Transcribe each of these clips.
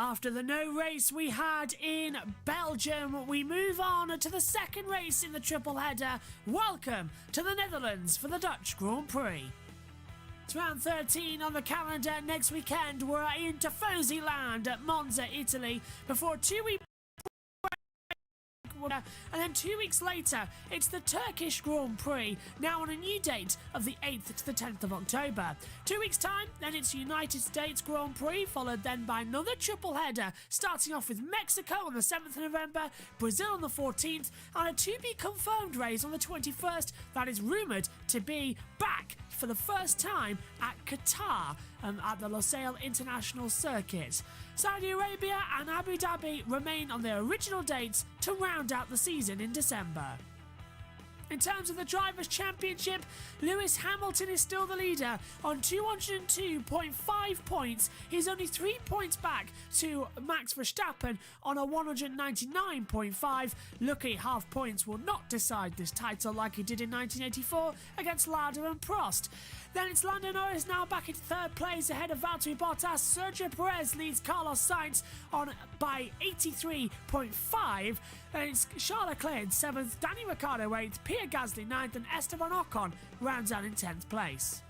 After the no race we had in Belgium, we move on to the second race in the triple header. Welcome to the Netherlands for the Dutch Grand Prix. It's round 13 on the calendar. Next weekend we're in Tifosi land at Monza, Italy, before a 2-week and then 2 weeks later it's the Turkish Grand Prix, now on a new date of the 8th to the 10th of October. 2 weeks time, then it's United States Grand Prix, followed then by another triple header, starting off with Mexico on the 7th of November, Brazil on the 14th, and a to-be-confirmed race on the 21st that is rumoured to be back for the first time at Qatar at the Losail International Circuit. Saudi Arabia and Abu Dhabi remain on their original dates to round out the season in December. In terms of the Drivers' Championship, Lewis Hamilton is still the leader on 202.5 points. He's only 3 points back to Max Verstappen on a 199.5. Lucky half points will not decide this title like he did in 1984 against Lauda and Prost. Then it's Lando Norris now back in third place ahead of Valtteri Bottas. Sergio Perez leads Carlos Sainz on by 83.5. Then it's Charles Leclerc in 7th, Danny Ricciardo 8th, Pierre Gasly 9th, and Esteban Ocon rounds out in 10th place.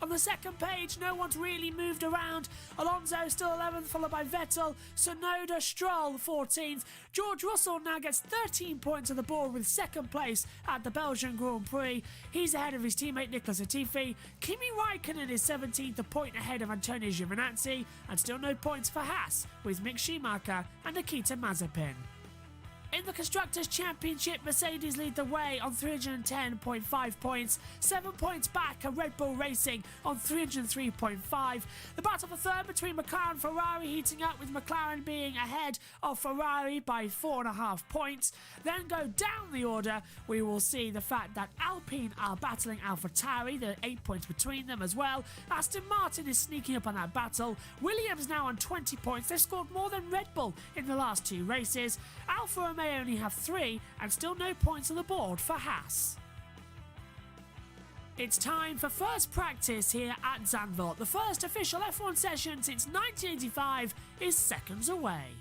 On the second page, no one's really moved around. Alonso still 11th, followed by Vettel, Tsunoda, Stroll 14th. George Russell now gets 13 points on the board with second place at the Belgian Grand Prix. He's ahead of his teammate Nicholas Latifi. Kimi Raikkonen is 17th, a point ahead of Antonio Giovinazzi, and still no points for Haas with Mick Schumacher and Nikita Mazepin. In the Constructors' Championship, Mercedes lead the way on 310.5 points. 7 points back are Red Bull Racing on 303.5. The battle for third between McLaren and Ferrari heating up, with McLaren being ahead of Ferrari by 4.5 points. Then go down the order, we will see the fact that Alpine are battling AlphaTauri. There are 8 points between them as well. Aston Martin is sneaking up on that battle. Williams now on 20 points. They've scored more than Red Bull in the last 2 races. Alfa Romeo only have 3 and still no points on the board for Haas. It's time for first practice here at Zandvoort. The first official F1 session since 1985 is seconds away.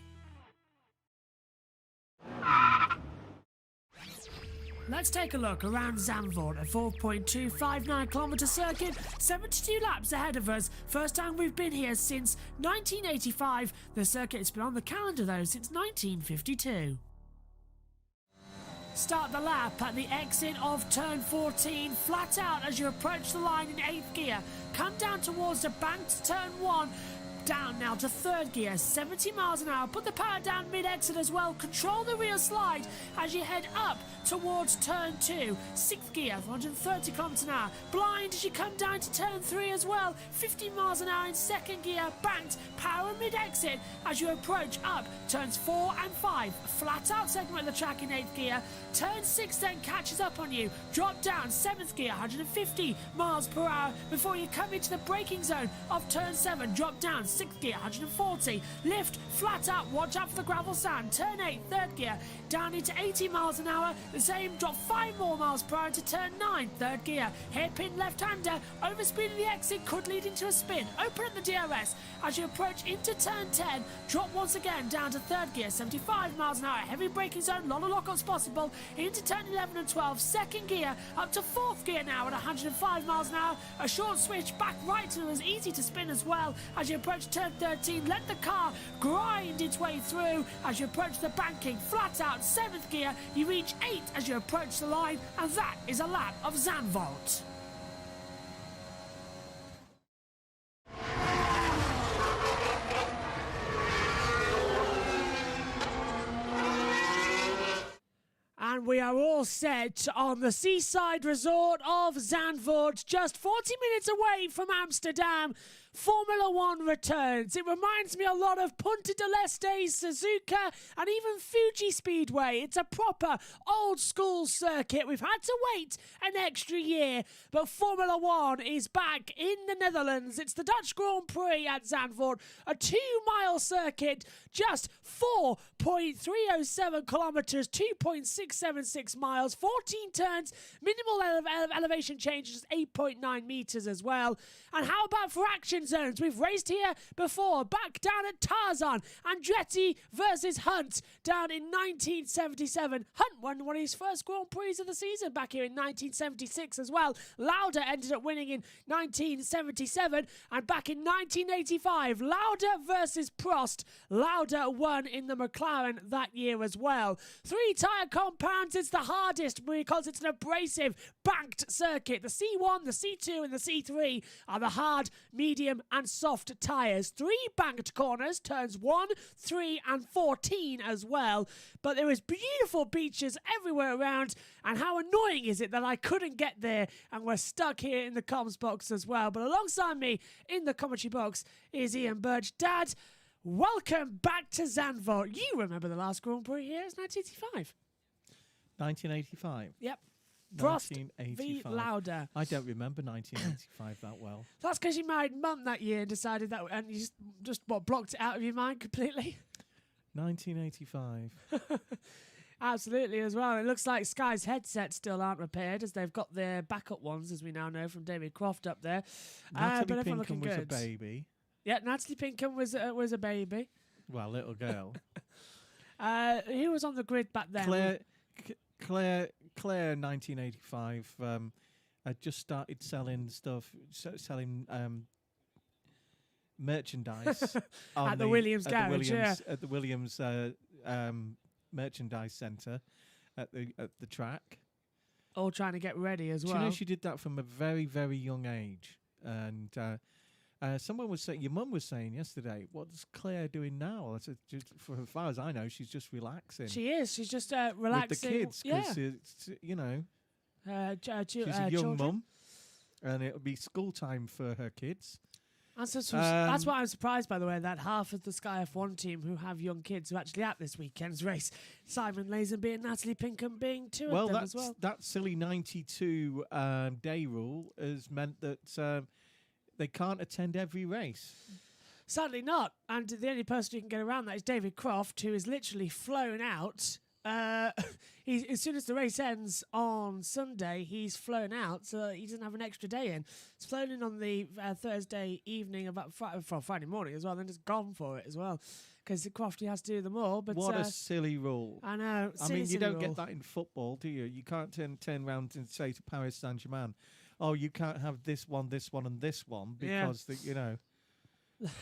Let's take a look around Zandvoort, a 4.259 kilometre circuit, 72 laps ahead of us. First time we've been here since 1985. The circuit has been on the calendar though since 1952. Start the lap at the exit of turn 14, flat out as you approach the line in 8th gear. Come down towards the banked turn 1. Down now to 3rd gear, 70 miles an hour. Put the power down mid-exit as well. Control the rear slide as you head up towards turn 2. 6th gear, 130 kilometers an hour. Blind as you come down to turn 3 as well. 50 miles an hour in 2nd gear. Banked, power mid-exit as you approach up turns 4 and 5. Flat out segment of the track in 8th gear. Turn 6 then catches up on you. Drop down 7th gear, 150 miles per hour before you come into the braking zone of turn 7. Drop down 6th gear, 140. Lift, flat out, watch out for the gravel sand. Turn 8, 3rd gear, down into 80 miles an hour. The same, drop 5 more miles per hour to turn 9, 3rd gear. Hairpin left-hander, overspeeding the exit could lead into a spin. Open up the DRS as you approach into turn 10. Drop once again down to 3rd gear, 75 miles an hour. Heavy braking zone, lot of lockups possible. Into turn 11 and 12, 2nd gear, up to 4th gear now at 105 miles an hour. A short switch back right to was easy to spin as well as you approach turn 13. Let the car grind its way through as you approach the banking. Flat out 7th gear, you reach 8 as you approach the line, and that is a lap of Zandvoort. And we are all set on the seaside resort of Zandvoort, just 40 minutes away from Amsterdam. Formula One returns. It reminds me a lot of Punta del Este, Suzuka, and even Fuji Speedway. It's a proper old school circuit. We've had to wait an extra year, but Formula One is back in the Netherlands. It's the Dutch Grand Prix at Zandvoort, a 2-mile circuit, just 4.307 kilometres, 2.676 miles, 14 turns, minimal elevation changes, 8.9 metres as well. And how about for action qualifying zones. We've raced here before, back down at Tarzan. Andretti versus Hunt down in 1977. Hunt won one of his first Grand Prix of the season back here in 1976 as well. Lauda ended up winning in 1977, and back in 1985, Lauda versus Prost. Lauda won in the McLaren that year as well. 3 tyre compounds, it's the hardest because it's an abrasive, banked circuit. The C1, the C2 and the C3 are the hard, medium and soft tyres. 3 banked corners, turns 1, 3 and 14 as well. But there is beautiful beaches everywhere around, and how annoying is it that I couldn't get there and we're stuck here in the comms box as well. But alongside me in the commentary box is Ian Birch. Dad, welcome back to Zandvoort. You remember the last Grand Prix here? It's 1985. 1985? Yep. Prost v. 1985. Lauda. I don't remember 1985 that well. That's because you married Mum that year and decided that, and you just what, blocked it out of your mind completely? 1985. Absolutely as well. It looks like Sky's headsets still aren't repaired, as they've got their backup ones, as we now know, from David Croft up there. Natalie Pinkham was a baby. Yeah, Natalie Pinkham was a baby. Well, little girl. Who was on the grid back then? Claire, 1985. I just started selling stuff, selling merchandise at the Williams garage, at the Williams merchandise centre at the track. All trying to get ready as well. Do you know she did that from a very, very young age? And someone was saying, your mum was saying yesterday, what's Claire doing now? I said, for as far as I know, she's just relaxing. She is. She's just relaxing with the kids, because it's, you know, she's a young mum, and it'll be school time for her kids. That's why I'm surprised, by the way, that half of the Sky F1 team who have young kids are actually at this weekend's race. Simon Lazenby and Natalie Pinkham being two of them as well. That silly 92 day rule has meant that they can't attend every race. Sadly not. And the only person who can get around that is David Croft, who is literally flown out. As soon as the race ends on Sunday, he's flown out, so he doesn't have an extra day in. He's flown in on the Thursday evening, about Friday morning as well, then just gone for it as well, because Crofty has to do them all. But what a silly rule! I know. I mean, you don't get that in football, do you? You can't turn around and say to Paris Saint-Germain, "Oh, you can't have this one, and this one," because you know.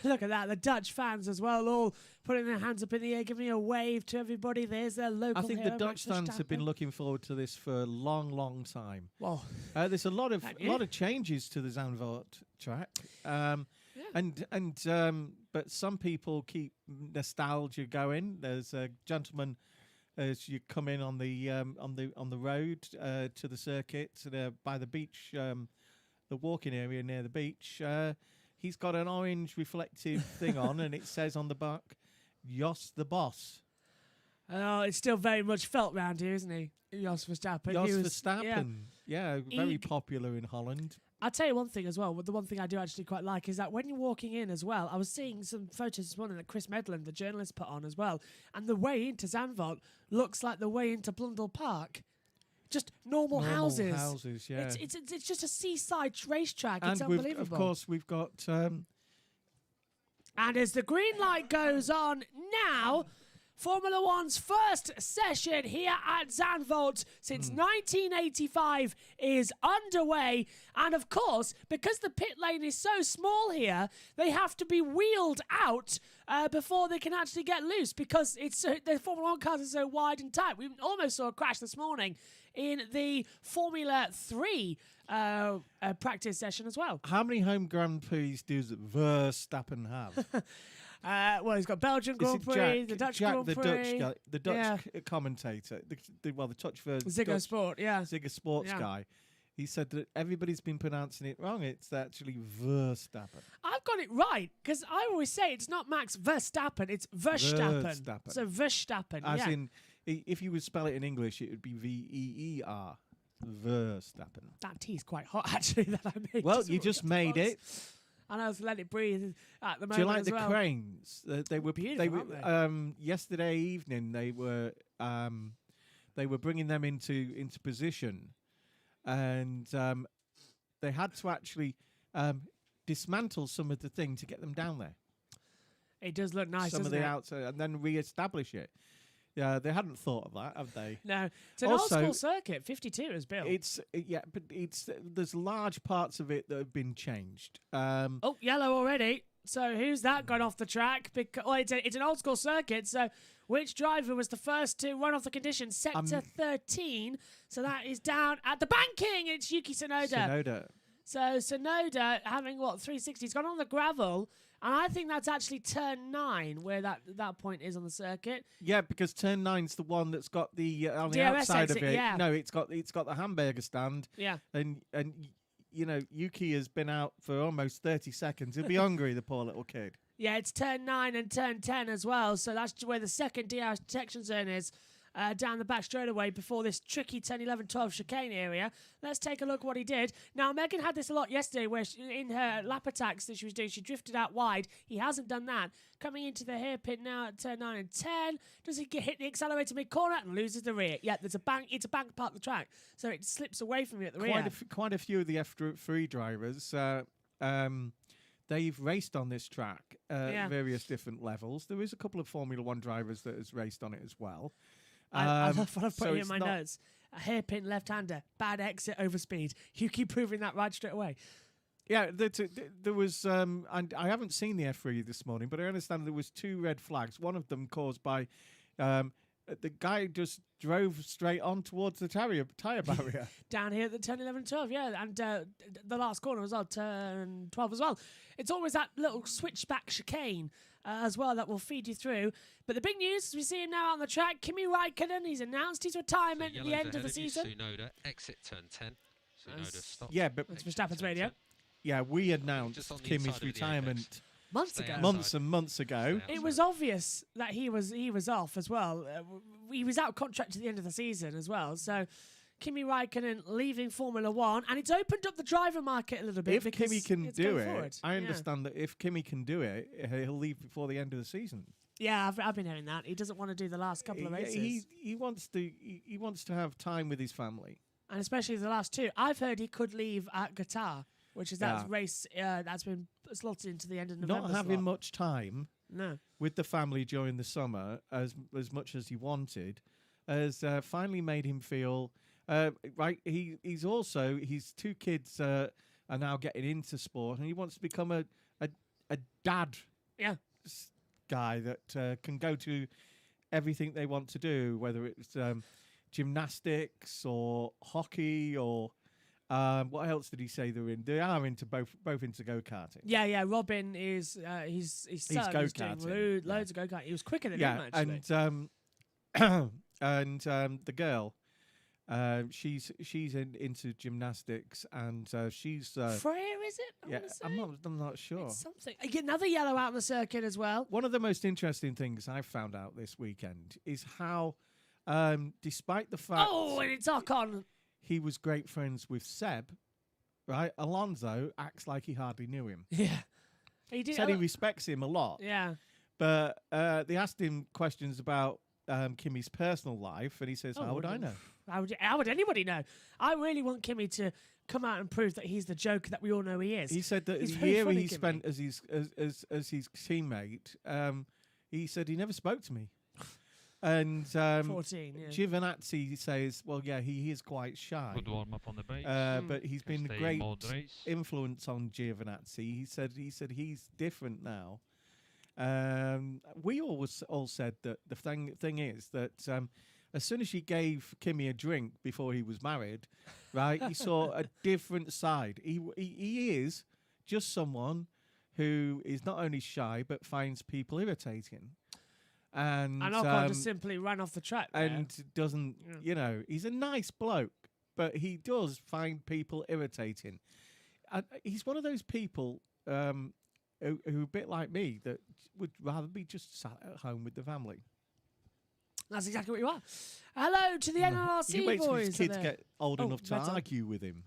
Look at that, the Dutch fans as well, all putting their hands up in the air, giving a wave to everybody. There's their local I think hero, the Dutch fans have been looking forward to this for a long, long time. Well, there's a lot of changes to the Zandvoort track, but some people keep nostalgia going. There's a gentleman as you come in on the road to the circuit by the beach, the walking area near the beach. He's got an orange reflective thing on, and it says on the back, Jos the boss. Oh, it's still very much felt round here, isn't he? Jos Verstappen. Verstappen. Yeah, very popular in Holland. I'll tell you one thing as well. The one thing I do actually quite like is that when you're walking in as well, I was seeing some photos this morning that Chris Medland, the journalist, put on as well, and the way into Zandvoort looks like the way into Blundell Park. Just normal houses. Yeah. It's just a seaside racetrack. And it's unbelievable. Of course, we've got... And as the green light goes on now, Formula One's first session here at Zandvoort since 1985 is underway. And of course, because the pit lane is so small here, they have to be wheeled out before they can actually get loose, because the Formula One cars are so wide and tight. We almost saw a crash this morning in the Formula 3 practice session as well. How many home Grand Prix does Verstappen have? Well, he's got Belgian Grand Prix, the Dutch Grand Prix. The Dutch commentator, the Dutch version. Ziggo Sport, Ziggo Sports guy. He said that everybody's been pronouncing it wrong. It's actually Verstappen. I've got it right, because I always say it's not Max Verstappen, it's Verstappen. So Verstappen, As in, if you would spell it in English, it would be Veer. Verstappen. That tea's quite hot, actually, that I made. Well, you just made it. I know, to let it breathe at the moment. Do you like as the well. cranes? They were beautiful. Aren't they? Yesterday evening, they were bringing them into position, and they had to actually dismantle some of the thing to get them down there. It does look nice, Some of doesn't the it? outside, and then re-establish it. Yeah, they hadn't thought of that, have they? No, it's an Also, old school circuit. 52 is built. But there's large parts of it that have been changed. Oh, yellow already. So who's that gone off the track? Because it's an old school circuit. So which driver was the first to run off the conditions? Sector 13. So that is down at the banking. It's Yuki Tsunoda. So Tsunoda having 360. He's gone on the gravel. And I think that's actually turn 9, where that point is on the circuit. Yeah, because turn 9's the one that's got the on the DRS outside exit, of it. yeah. No, it's got the hamburger stand. Yeah. And Yuki has been out for almost 30 seconds. He'll be hungry, the poor little kid. Yeah, it's turn 9 and turn 10 as well. So that's where the second DRS detection zone is. Down the back straightaway before this tricky 10, 11, 12 chicane area. Let's take a look what he did. Now, Megan had this a lot yesterday where in her lap attacks that she was doing, she drifted out wide. He hasn't done that. Coming into the hairpin now at turn 9 and 10. Does he hit the accelerator mid-corner and loses the rear? Yeah, there's a bank. It's a bank part of the track. So it slips away from you at the rear. Quite a few of the F3 drivers, they've raced on this track at various different levels. There is a couple of Formula 1 drivers that has raced on it as well. I love what I've put here in my notes. A hairpin left-hander, bad exit over speed. You keep proving that right straight away. Yeah, there was. And I haven't seen the F3 this morning, but I understand there was 2 red flags. One of them caused by the guy just drove straight on towards the tyre barrier. Down here at the 10, 11, 12, yeah. And the last corner was on turn 12 as well. It's always that little switchback chicane as well that will feed you through. But the big news, we see him now on the track. Kimi Raikkonen, he's announced his retirement at the end of the season. Tsunoda, exit turn 10. Tsunoda stop. Yeah, but it's Verstappen's radio. Yeah, we announced Kimi's retirement months ago. Months and months ago. It was obvious that he was off as well. He was out of contract at the end of the season as well. So Kimi Raikkonen leaving Formula 1, and it's opened up the driver market a little bit. If Kimi can do it, forward. I understand that if Kimi can do it, he'll leave before the end of the season. Yeah, I've been hearing that. He doesn't want to do the last couple of races. He wants to have time with his family. And especially the last 2. I've heard he could leave at Qatar, which is that race that's been slotted into the end of November. Not having much time no. with the family during the summer as much as he wanted has finally made him feel right. He's 2 kids are now getting into sport, and he wants to become a dad. Yeah. Guy that can go to everything they want to do, whether it's gymnastics or hockey or what else did he say they're in? They are into both into go-karting. Yeah. Robin is he's go-karting. Loads of go-karting. He was quicker than him actually. And the girl, she's into gymnastics, and she's Freya, is it? I'm not sure. It's something. Another yellow out on the circuit as well. One of the most interesting things I found out this weekend is how, despite the fact, and it's Ocon. He was great friends with Seb, right? Alonso acts like he hardly knew him. Yeah, he did. Said he respects him a lot. Yeah, but they asked him questions about Kimi's personal life, and he says, "How would I know? How would anybody know? I really want Kimi to come out and prove that he's the joker that we all know he is." He said that the year he spent as his teammate, he said he never spoke to me. And 14, yeah. Giovinazzi says, well, yeah, he is quite shy. Good warm up on the brakes. But he's been a great influence on Giovinazzi. He said he's different now. We all said that the thing is that as soon as he gave Kimi a drink before he was married, right, he saw a different side. He is just someone who is not only shy but finds people irritating. And Ocon just simply ran off the track there. And doesn't, he's a nice bloke, but he does find people irritating. And he's one of those people who a bit like me that would rather be just sat at home with the family. That's exactly what you are. Hello to the NRC you wait boys. till his kids get old enough to argue with him.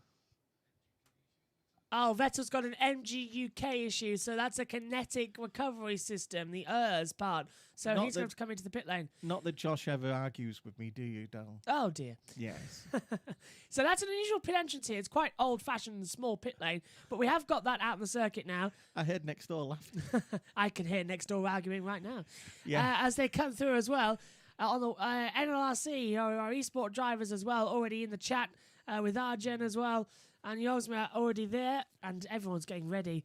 Oh, Vettel's got an MGUK issue, so that's a kinetic recovery system, the ERS part. So Not he's going to have to come into the pit lane. Not that Josh ever argues with me, do you, Dal? Oh, dear. Yes. So that's an unusual pit entrance here. It's quite old-fashioned and small pit lane, but we have got that out in the circuit now. I heard next door laughing. I can hear next door arguing right now. Yeah. As they come through as well. On the NLRC, our esport drivers as well, already in the chat with Arjen as well. And Josma already there, and everyone's getting ready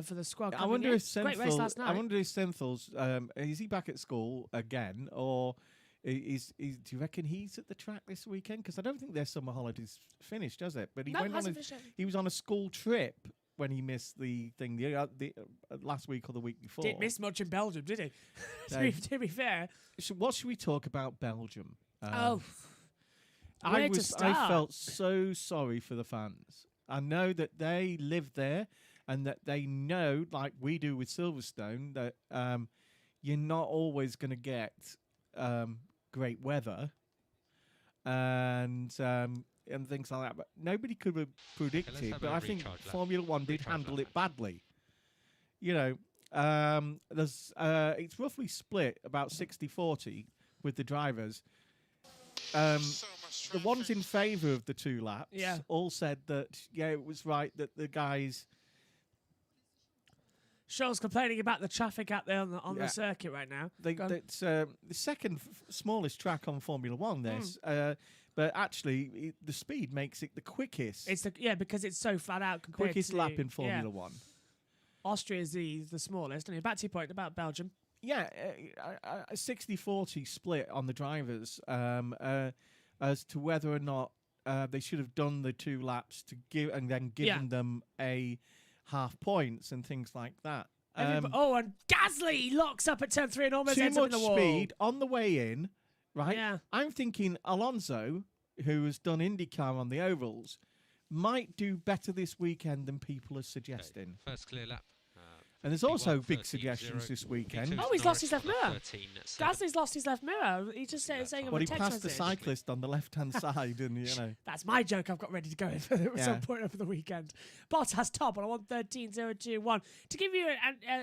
for the squad. I wonder if Great race last night. I wonder if Senthal's is he back at school again, or is do you reckon he's at the track this weekend? Because I don't think their summer holidays finished, does it? But he went on he was on a school trip when he missed the thing the last week or the week before. Didn't miss much in Belgium, did he? To be fair. So what should we talk about Belgium? Where to start? I felt so sorry for the fans. I know that they live there and that they know, like we do with Silverstone, that you're not always going to get great weather and things like that. But nobody could have predicted. But I think Formula One did handle it badly. You know, there's it's roughly split about 60-40 with the drivers. The ones in favour of the 2 laps all said that, it was right that the guys... Shaw's complaining about the traffic out there on the circuit right now. That's the second smallest track on Formula One, this. But actually, the speed makes it the quickest. Because it's so flat out compared quickest to... lap in Formula One. Austria is the smallest. And back to your point about Belgium. Yeah, a 60-40 split on the drivers as to whether or not they should have done the 2 laps to given them a half points and things like that. And Gasly locks up at turn 3 and almost ends up in the wall. Too much speed on the way in, right? Yeah. I'm thinking Alonso, who has done IndyCar on the ovals, might do better this weekend than people are suggesting. First clear lap. And there's also big suggestions this weekend. Oh, he's lost his left mirror. Gasly's lost his left mirror. He just saying he passed the cyclist on the left-hand side, and That's my joke. I've got ready to go in at some point over the weekend. Bottas top on a 1:13.021. To give you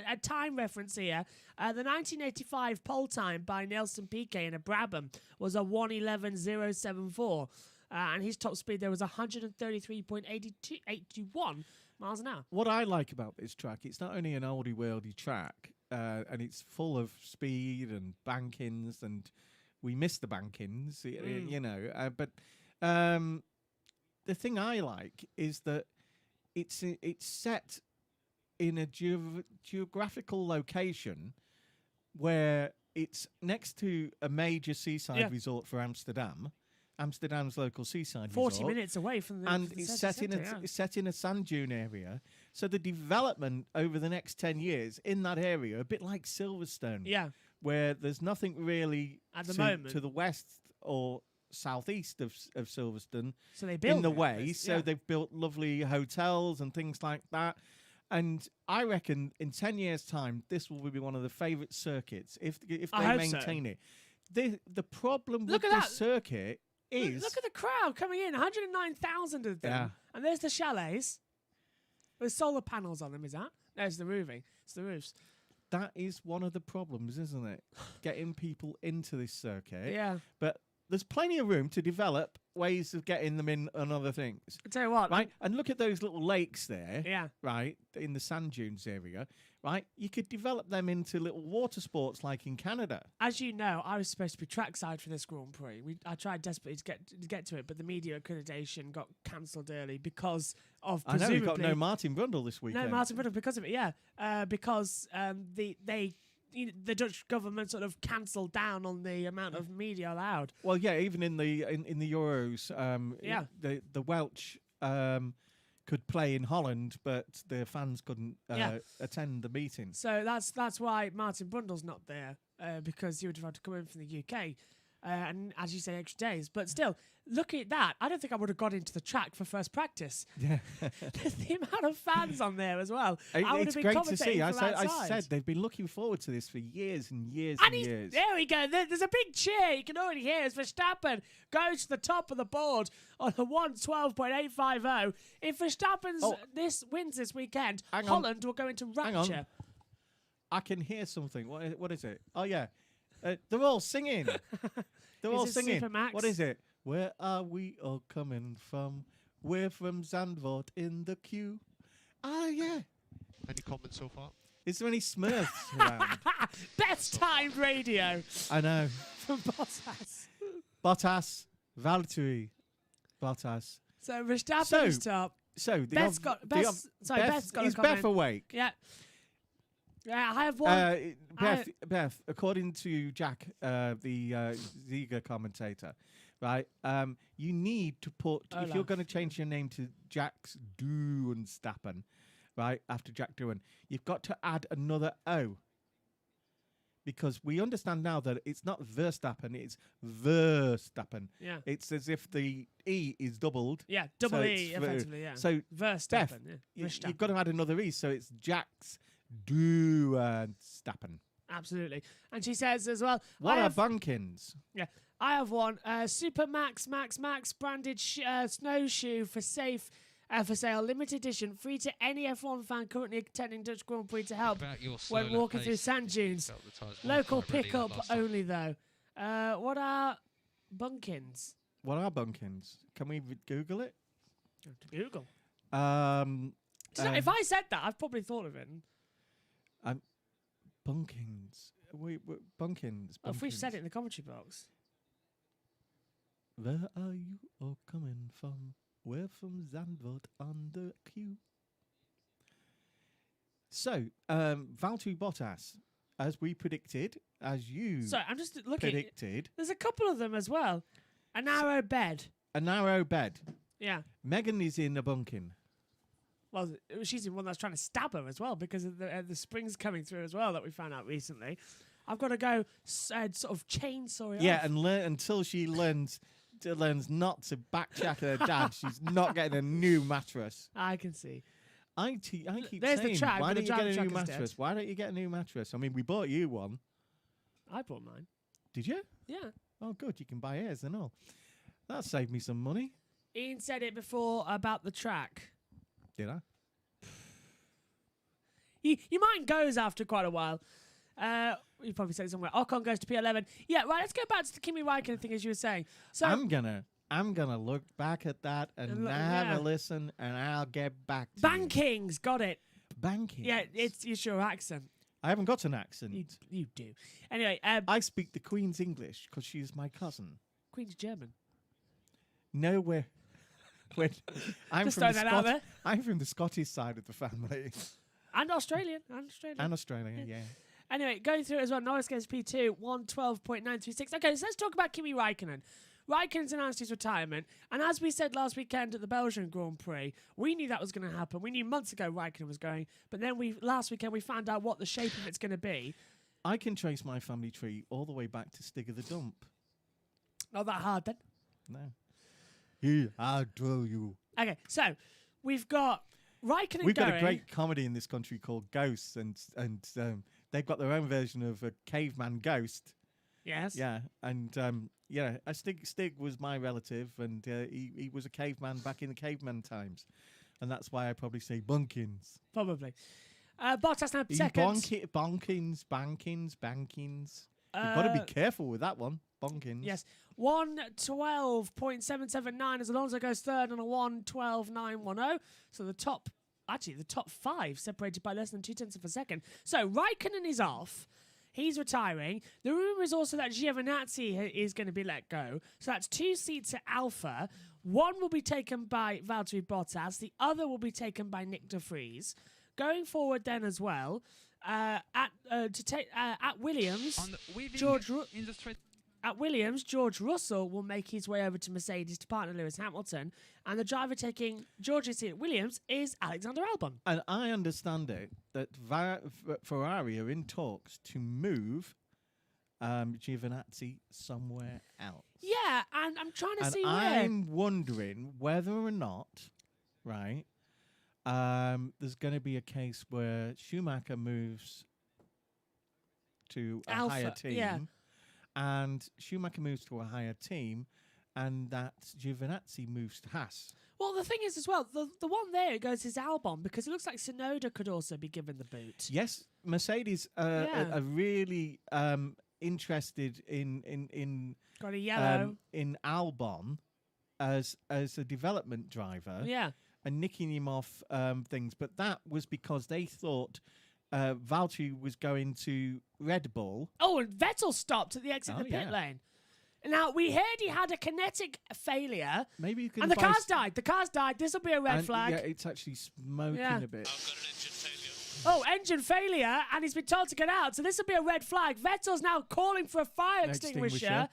a time reference here, the 1985 pole time by Nelson Piquet in a Brabham was a 1:11.074. And his top speed there was 133.81 miles an hour. What I like about this track, it's not only an oldie worldy track, and it's full of speed and bankings, and we miss the bankings, but the thing I like is that it's set in a geographical location where it's next to a major seaside resort for Amsterdam's local seaside 40 resort. minutes away from the and it's set in a sand dune area. So the development over the next 10 years in that area, a bit like Silverstone, where there's nothing really at the moment to the west or southeast of Silverstone so they built in the way. So they've built lovely hotels and things like that. And I reckon in 10 years' time, this will be one of the favourite circuits if they maintain it. The problem with this circuit is... Look at the crowd coming in. 109,000 of them. Yeah. And there's the chalets with solar panels on them, is that? There's the roofing. It's the roofs. That is one of the problems, isn't it? Getting people into this circuit. Yeah. But there's plenty of room to develop ways of getting them in and other things. I'll tell you what. Right? And look at those little lakes there. Yeah. Right? In the sand dunes area. Right? You could develop them into little water sports like in Canada. As you know, I was supposed to be trackside for this Grand Prix. I tried desperately to get to it, but the media accreditation got cancelled early because of presumably... I know, we've got no Martin Brundle this weekend. No Martin Brundle because of it, because the Dutch government sort of cancelled down on the amount of media allowed. Well, yeah, even in the Euros, the Welsh could play in Holland, but the fans couldn't attend the meeting. So that's why Martin Brundle's not there, because he would have had to come in from the UK. and as you say, extra days. But still, looking at that, I don't think I would have got into the track for first practice. Yeah. The amount of fans on there as well. I would It's have been great to see. commentating I from said outside. they've been looking forward to this for years and years And and years. there we go. There's a big cheer. You can already hear as Verstappen goes to the top of the board on a 1:12.850. If Verstappen wins this weekend, Hang on. Holland will go into Hang on. rapture. I can hear something. What is it? Oh yeah, they're all singing. They're all Is it singing. Supermax? What is it? Where are we all coming from? We're from Sanford in the queue. Ah yeah. Any comments so far? Is there any Smurfs around? Best timed radio I know. from Bottas. Bottas, Valtteri, Bottas. So Verstappen is top. So the Beth's got Beth's got a is comment. Beth awake? Yeah. Yeah, I have one. Beth, according to Jack, the Ziga commentator, right? You need to put if Olaf. you're going to change your name to Jack's Duenstappen, right? After Jack Doohan, you've got to add another O. Because we understand now that it's not Verstappen, it's Verstappen. Yeah. It's as if the E is doubled. Yeah, double so E, it's effectively, yeah. So Verstappen, Beth, yeah. you've got to add another E, so it's Jack's Duenstappen. Absolutely. And she says as well, What I are have, bunkins? yeah, I have one. Super Max branded snowshoe for sale, limited edition, free to any F1 fan currently attending Dutch Grand Prix to help About your when slower walking through pace, sand dunes. felt the tyres weren't Local quite ready pickup last time. only though. What are bunkins? What are bunkins? Can we Google it? Google. Um, If I said that, I've probably thought of it. bunkins. Bunkins. Oh, if we've said bunkins. it in the commentary box. Where are you all coming from? We're from Zandvoort on the queue. So, Valtteri Bottas, as we predicted, as you So I'm just looking. predicted, There's a couple of them as well. A narrow bed. a narrow bed. Yeah. Megan is in a bunkin. Well, she's the one that's trying to stab her as well because of the springs coming through as well that we found out recently. I've got to go sort of chainsaw it Yeah, off. and until she learns not to backtrack her dad, she's not getting a new mattress. I can see. I keep There's the saying, track, why but don't the you get drive a new track is mattress? dead. Why don't you get a new mattress? I mean, we bought you one. I bought mine. Did you? Yeah. Oh, good. You can buy hers and all. That saved me some money. Ian said it before about the track. Did I? Your mind goes after quite a while. You probably said it somewhere. Ocon goes to P11. Yeah, right. Let's go back to the Kimi Raikkonen thing, as you were saying. So I'm gonna look back at that and have yeah. a listen, and I'll get back to Bankings, got it. you. Banking. Yeah, it's your accent. I haven't got an accent. You do. Anyway, I speak the Queen's English because she's my cousin. Queen's German. No, when I'm Just from the throwing that out there. I'm from the Scottish side of the family. And Australian. And Australia, yeah. Anyway, going through it as well, Norris goes P2, 1:12.936. Okay, so let's talk about Kimi Raikkonen. Raikkonen's announced his retirement, and as we said last weekend at the Belgian Grand Prix, we knew that was going to happen. We knew months ago Raikkonen was going, but then last weekend we found out what the shape of it's going to be. I can trace my family tree all the way back to Stig of the Dump. Not that hard then. No. I'll draw you. Okay, so we've got Raikkonen We've going. got a great comedy in this country called Ghosts, and they've got their own version of a caveman ghost. Yes. Yeah, and Stig was my relative, and he was a caveman back in the caveman times, and that's why I probably say bunkins. Probably. Bottas now second. Bankins. You've got to be careful with that one. Bonkins. Yes. 1:12.779 as Alonso goes third on a 1:12.910. So the top five separated by less than 0.2 of a second. So Raikkonen is off. He's retiring. The rumour is also that Giovinazzi is going to be let go. So that's 2 seats at Alpha. One will be taken by Valtteri Bottas. The other will be taken by Nick de Vries. Going forward then as well, at Williams, At Williams, George Russell will make his way over to Mercedes to partner Lewis Hamilton, and the driver taking George's seat at Williams is Alexander Albon. And I understand it that Ferrari are in talks to move Giovinazzi somewhere else. Yeah, and I'm trying to And see where. I'm wondering whether or not, right, there's going to be a case where Schumacher moves to a Alpha, higher team, yeah. and Schumacher moves to a higher team, and that Giovinazzi moves to Haas. Well, the thing is as well, the one there goes is Albon, because it looks like Tsunoda could also be given the boot. Yes, Mercedes are really interested in Got a yellow. in Albon as a development driver. Yeah. And nicking him off things, but that was because they thought Valtteri was going to Red Bull. Oh, and Vettel stopped at the exit of the pit yeah. lane. Now, we heard he had a kinetic failure, Maybe you can. and the car's died. The car's died. This will be a red and, flag. Yeah, it's actually smoking Yeah. a bit. Oh, engine failure, and he's been told to get out. So this will be a red flag. Vettel's now calling for a fire extinguisher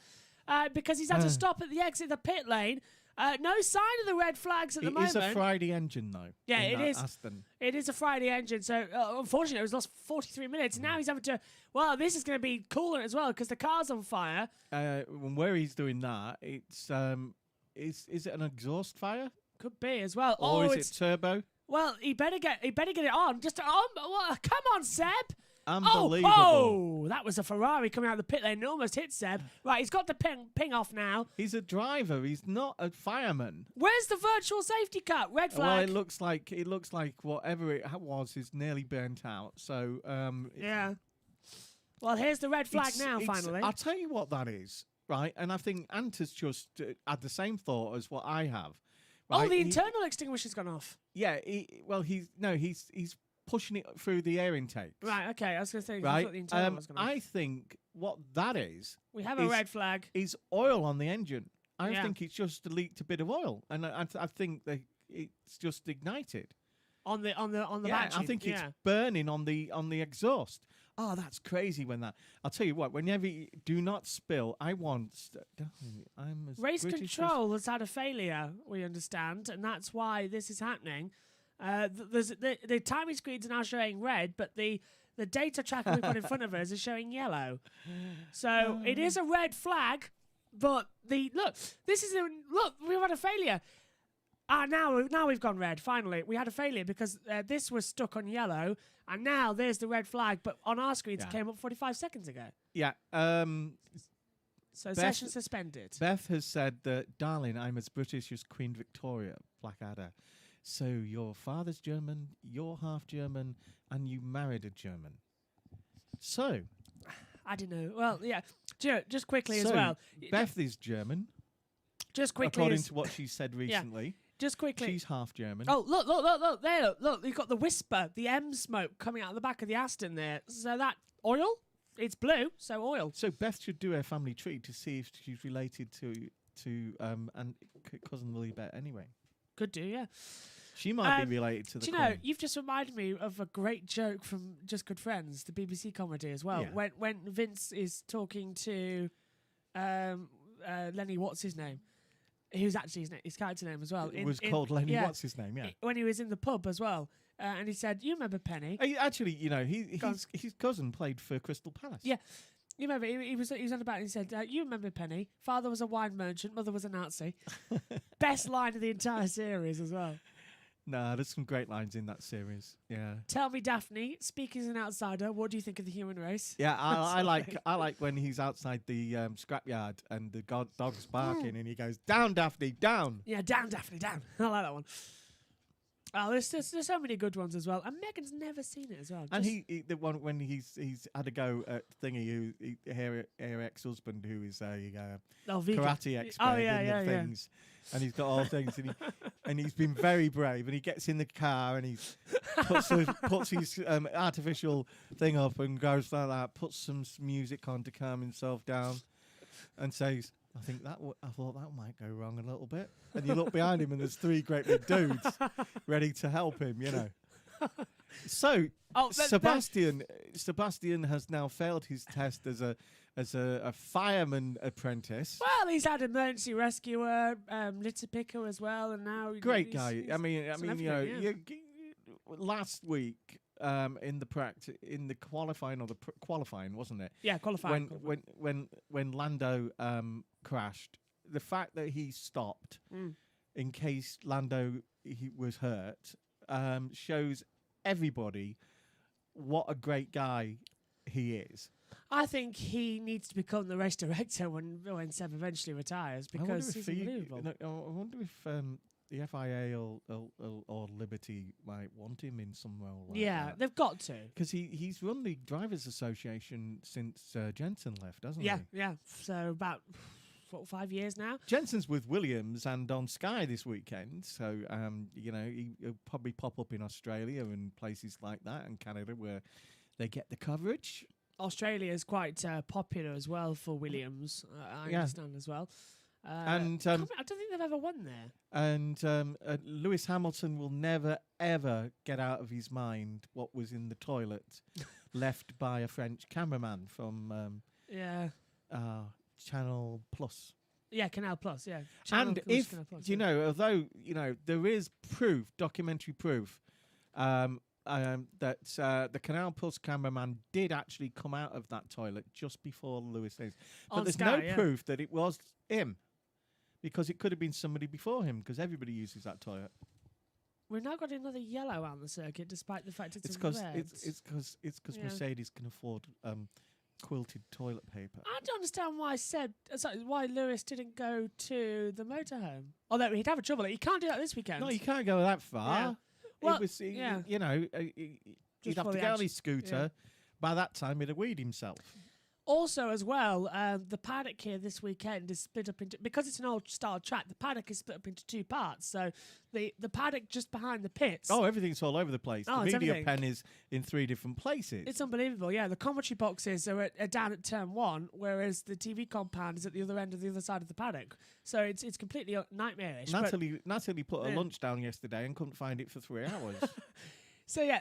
because he's had to stop at the exit of the pit lane. No sign of the red flags at the moment. It is a Friday engine, though. Yeah, in it that is. Aston. It is a Friday engine, so unfortunately it was lost 43 minutes. And now he's having to. Well, this is going to be cooler as well because the car's on fire. Where he's doing that, it's is it an exhaust fire Could be as well. or is it's it turbo? well. He better get it on. Just on. Come on, Seb. Unbelievable. Oh, that was a Ferrari coming out of the pit lane and almost hit Seb. Right, he's got the ping off now. He's a driver. He's not a fireman. Where's the virtual safety cut? Red Well, flag. it looks like whatever it was is nearly burnt out. So yeah. Well, here's the red flag now. Finally, I'll tell you what that is, right? And I think Ant has just had the same thought as what I have. Right? oh, the internal extinguisher's gone off. Yeah. He's pushing it through the air intake. Right. Okay. I was going to say. I Right. thought the internal was gone off. I think what that is We have a red flag. is oil on the engine. I Yeah. think it's just leaked a bit of oil, and I think that it's just ignited. On the Yeah, battery. I think it's burning on the exhaust. Oh, that's crazy when that. I'll tell you what. Whenever you do not spill, I'm as Race British control has had a failure. We understand, and that's why this is happening. The timing screens are now showing red, but the data tracker we've got in front of us is showing yellow. So it is a red flag, but we've had a failure. Now we've gone red. Finally, we had a failure because this was stuck on yellow, and now there's the red flag. But on our screens, it came up 45 seconds ago. Yeah. So session suspended. Beth has said that, darling, I'm as British as Queen Victoria, Blackadder. So your father's German, you're half German, and you married a German. So I don't know. Well, yeah. Just quickly as well. Beth is German. Just quickly, according to what she said recently. Just quickly. She's half German. Oh, look, there, look. You've got the whisper, the M smoke coming out of the back of the Aston there. So that oil, it's blue, so oil. So Beth should do her family tree to see if she's related to and cousin Lilibet anyway. Could do, yeah. She might be related to the Do you know, Queen. you've just reminded me of a great joke from Just Good Friends, the BBC comedy as well. Yeah. When Vince is talking to Lenny, what's his name? Who's actually his character name as well. It was called Lenny, what's his name, yeah. When he was in the pub as well. And he said, you remember Penny? Actually, his cousin played for Crystal Palace. Yeah. You remember, he was on about it and he said, you remember Penny? Father was a wine merchant, mother was a Nazi. Best line of the entire series as well. No, there's some great lines in that series. Yeah. Tell me, Daphne, speaking as an outsider, what do you think of the human race? Yeah, I like when he's outside the scrapyard and the dog's barking and he goes, "Down, Daphne, down." Yeah, down, Daphne, down. I like that one. Oh, there's so many good ones as well, and Megan's never seen it as well. And the one when he's had a go at Thingy, her ex-husband, who is karate expert in the things, and he's got all things, and he's been very brave, and he gets in the car and he puts his artificial thing up and goes like that, puts some music on to calm himself down, and says, I thought that might go wrong a little bit. And you look behind him and there's three great big dudes ready to help him, So Sebastian has now failed his test as a fireman apprentice. Well, he's had emergency rescuer, litter picker as well, and now Great guy. I mean, last week in the qualifying or the qualifying, wasn't it? Yeah, qualifying. When Lando crashed, the fact that he stopped in case Lando he was hurt shows everybody what a great guy he is. I think he needs to become the race director when Seb eventually retires because he's unbelievable. I wonder if the FIA or Liberty might want him in some role. Like that. They've got to. Because he's run the Drivers' Association since Jensen left, hasn't he? Yeah. So about 5 years now. Jensen's with Williams and on Sky this weekend. So, he'll probably pop up in Australia and places like that and Canada where they get the coverage. Australia is quite popular as well for Williams, I understand as well. I don't think they've ever won there. And Lewis Hamilton will never, ever get out of his mind what was in the toilet left by a French cameraman from Channel Plus. Yeah, Canal Plus, yeah. Although, there is documentary proof, that the Canal Plus cameraman did actually come out of that toilet just before Lewis days. But there's no proof that it was him, because it could have been somebody before him, because everybody uses that toilet. We've now got another yellow on the circuit, despite the fact it's red. It's because Mercedes can afford quilted toilet paper. I don't understand why Lewis didn't go to the motorhome. Although he'd have trouble. He can't do that this weekend. No, you can't go that far. Yeah. Well, he'd have to get on his scooter. Yeah. By that time, he'd have weed himself. Also, as well, the paddock here this weekend is split up into, because it's an old style track, the paddock is split up into two parts. So the paddock just behind the pits. Oh, everything's all over the place. The media pen is in 3 different places. It's unbelievable, yeah. The commentary boxes are down at turn 1, whereas the TV compound is at the other end of the other side of the paddock. So it's completely nightmarish. Natalie put her lunch down yesterday and couldn't find it for 3 hours. So yeah,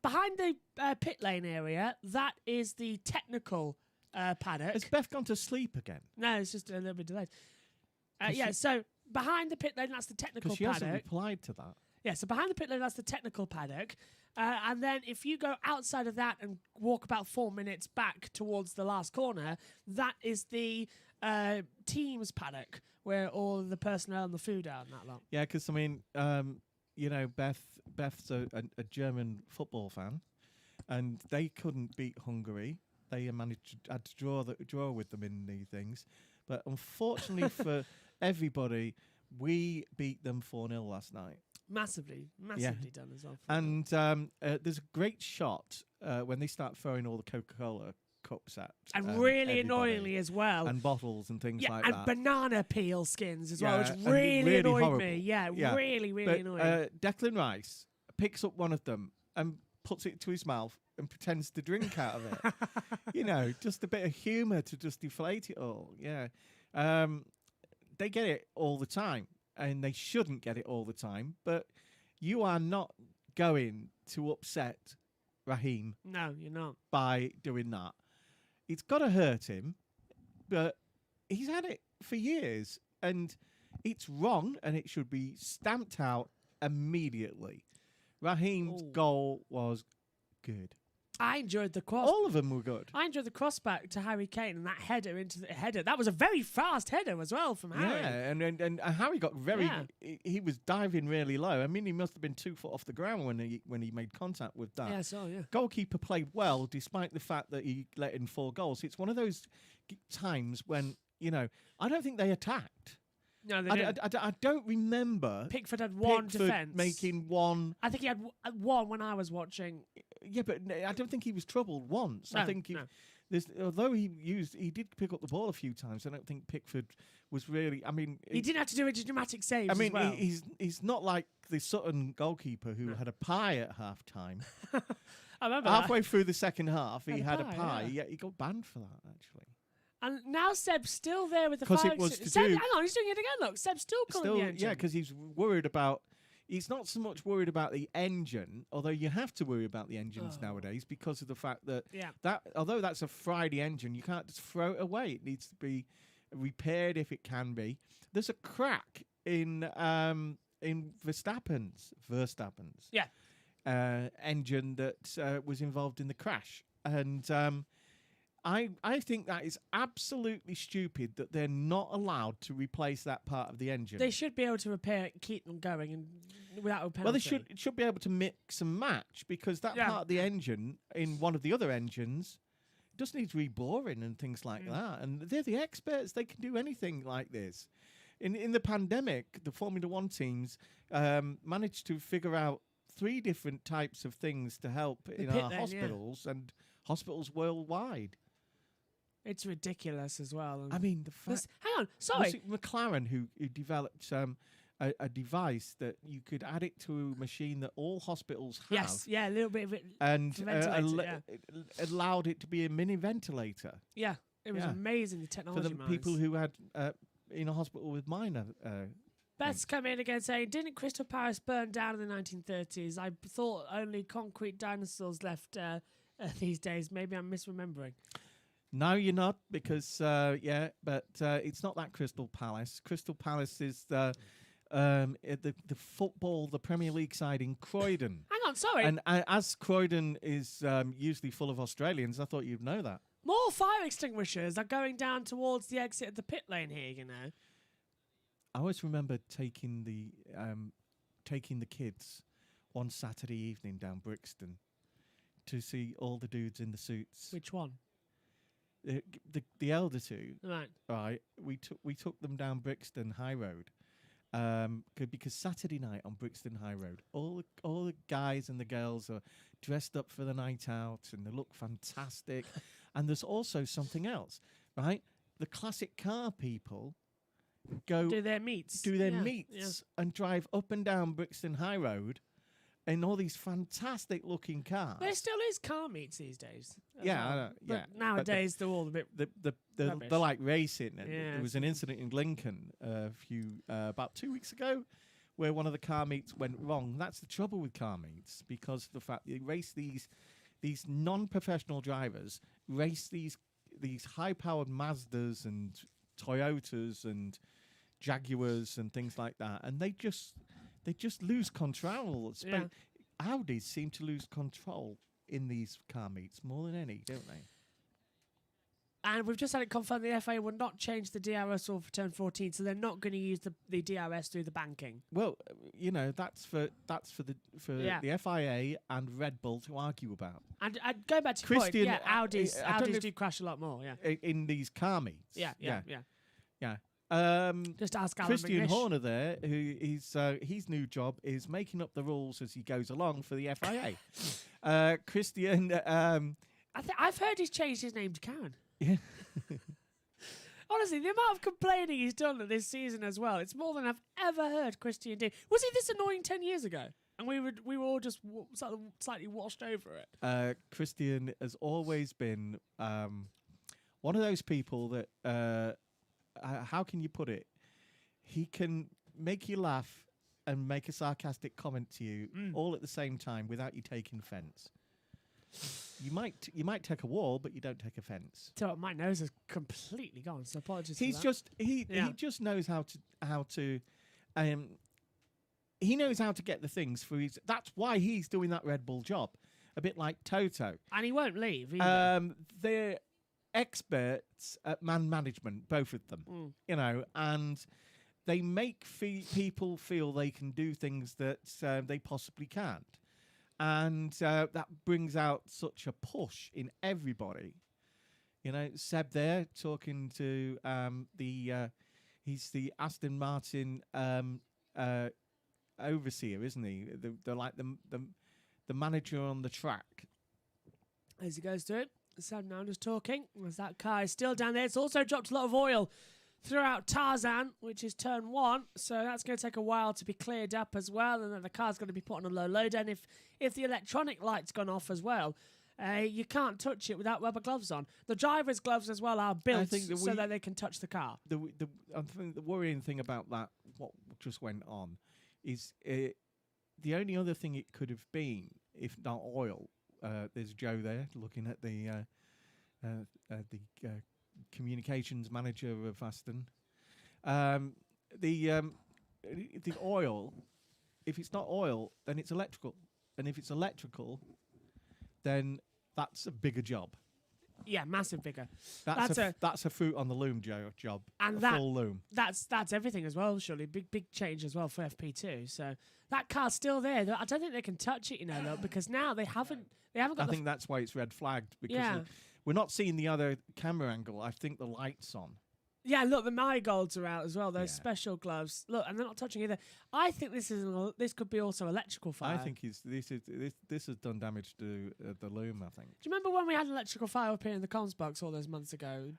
behind the pit lane area, that is the technical paddock. Has Beth gone to sleep again? No, it's just a little bit delayed. So behind the pit lane, that's the technical paddock. Because she hasn't replied to that. Yeah, so behind the pit lane, that's the technical paddock. And then if you go outside of that and walk about 4 minutes back towards the last corner, that is the team's paddock, where all the personnel and the food are and that lot. Yeah, because, Beth's a German football fan, and they couldn't beat Hungary. They had to draw with them in the things, but unfortunately for everybody, we beat them 4-0 last night. Massively done as well. And there's a great shot when they start throwing all the Coca-Cola cups at, and really annoyingly as well, and bottles and things like and that, banana peel skins as well, which really annoyed horrible. Me. Yeah, really annoying. Declan Rice picks up one of them and puts it to his mouth and pretends to drink out of it. Just a bit of humour to just deflate it all. Yeah, they get it all the time, and they shouldn't get it all the time. But you are not going to upset Raheem. No, you're not, by doing that. It's got to hurt him, but he's had it for years, and it's wrong, and it should be stamped out immediately. Raheem's goal was good. I enjoyed the cross. All of them were good. I enjoyed the crossback to Harry Kane and that header into the header. That was a very fast header as well from Harry. Yeah, and Harry got very. Yeah. He was diving really low. I mean, he must have been 2 foot off the ground when he made contact with that. Yeah. Goalkeeper played well, despite the fact that he let in 4 goals. It's one of those times when I don't think they attacked. No, they didn't. I don't remember Pickford had one defence. Making one. I think he had one when I was watching. Yeah, but I don't think he was troubled once. No, I think although he did pick up the ball a few times. I don't think Pickford was really. I mean, he didn't have to do any dramatic saves. I mean, as well. he's not like the Sutton goalkeeper who had a pie at half time. I remember halfway through the second half, he had a pie. Yeah, he got banned for that actually. And now Seb's still there with the fire. Hang on, he's doing it again. Look, Seb's still calling the engine. Yeah, because he's worried about. He's not so much worried about the engine, although you have to worry about the engines nowadays because of the fact that although that's a Friday engine, you can't just throw it away. It needs to be repaired if it can be. There's a crack in Verstappen's. Yeah. engine that was involved in the crash. And I think that is absolutely stupid that they're not allowed to replace that part of the engine. They should be able to repair it, keep them going, and without a penalty. Well, they should be able to mix and match, because that part of the engine in one of the other engines just needs reboring and things like that. And they're the experts; they can do anything like this. In the pandemic, the Formula One teams managed to figure out 3 different types of things to help in our hospitals and hospitals worldwide. It's ridiculous as well. I mean, the fact. Hang on, sorry. Was it McLaren who developed a device that you could add it to a machine that all hospitals have? Yes, yeah, a little bit of it. And it allowed it to be a mini ventilator. Yeah, it was amazing, the technology. For the people who had in a hospital with minor. Beth's come in again saying, didn't Crystal Palace burn down in the 1930s? I thought only concrete dinosaurs left these days. Maybe I'm misremembering. No, you're not, because but it's not that Crystal Palace. Crystal Palace is the football, the Premier League side in Croydon. Hang on, sorry. And as Croydon is usually full of Australians, I thought you'd know that. More fire extinguishers are going down towards the exit of the pit lane here, you know. I always remember taking the kids one Saturday evening down Brixton to see all the dudes in the suits. Which one? The elder two, right? We took them down Brixton High Road, because Saturday night on Brixton High Road, all the guys and the girls are dressed up for the night out and they look fantastic. And there's also something else, right? The classic car people do their meets and drive up and down Brixton High Road in all these fantastic looking cars. There still is car meets these days. Yeah, I know, but nowadays they're all a bit they're like racing. And there was an incident in Lincoln about 2 weeks ago where one of the car meets went wrong. That's the trouble with car meets, because of the fact they race these non-professional drivers race these high-powered Mazdas and Toyotas and Jaguars and things like that, and they just lose control. Audis seem to lose control in these car meets more than any, don't they? And we've just had it confirmed the FIA will not change the DRS rule for turn 14, so they're not going to use the DRS through the banking. Well, that's for the FIA and Red Bull to argue about. And going back to your point, Audis do crash a lot more. Yeah, in these car meets. Yeah. Just ask Alan Christian McNish. Horner there, who his new job is making up the rules as he goes along for the FIA. Christian, I've heard he's changed his name to Karen. Yeah. Honestly, the amount of complaining he's done this season as well, it's more than I've ever heard Christian do. Was he this annoying 10 years ago? And we were all just sort of slightly washed over it. Christian has always been one of those people that, how can you put it? He can make you laugh and make a sarcastic comment to you all at the same time without you taking offence. You might take a wall, but you don't take offence. So my nose is completely gone. So apologies. He just knows how to he knows how to get the things for his. That's why he's doing that Red Bull job, a bit like Toto. And he won't leave either. They're experts at man management, both of them. And they make people feel they can do things that they possibly can't. And that brings out such a push in everybody. Seb there talking to he's the Aston Martin overseer, isn't he? They're like the manager on the track. As he goes to it, Seb now just talking. As that car is still down there, it's also dropped a lot of oil throughout Tarzan, which is turn 1, so that's going to take a while to be cleared up as well, and then the car's going to be put on a low load, and if the electronic light's gone off as well, you can't touch it without rubber gloves on. The driver's gloves as well are built so that they can touch the car. I think the worrying thing about that, what just went on, is the only other thing it could have been, if not oil. There's Joe there looking at the communications manager of Aston. The oil, if it's not oil, then it's electrical. and if it's electrical, then that's a bigger job. Yeah, massive bigger. That's a fruit on the loom job. And full loom. That's everything as well, surely. Big change as well for FP2. So that car's still there. I don't think they can touch it, look, because now they haven't got I think that's why it's red flagged, because we're not seeing the other camera angle. I think the light's on. Yeah, look, the marigolds are out as well. Those special gloves. Look, and they're not touching either. I think this could be also electrical fire. I think this has done damage to the loom, I think. Do you remember when we had electrical fire up here in the comms box all those months ago?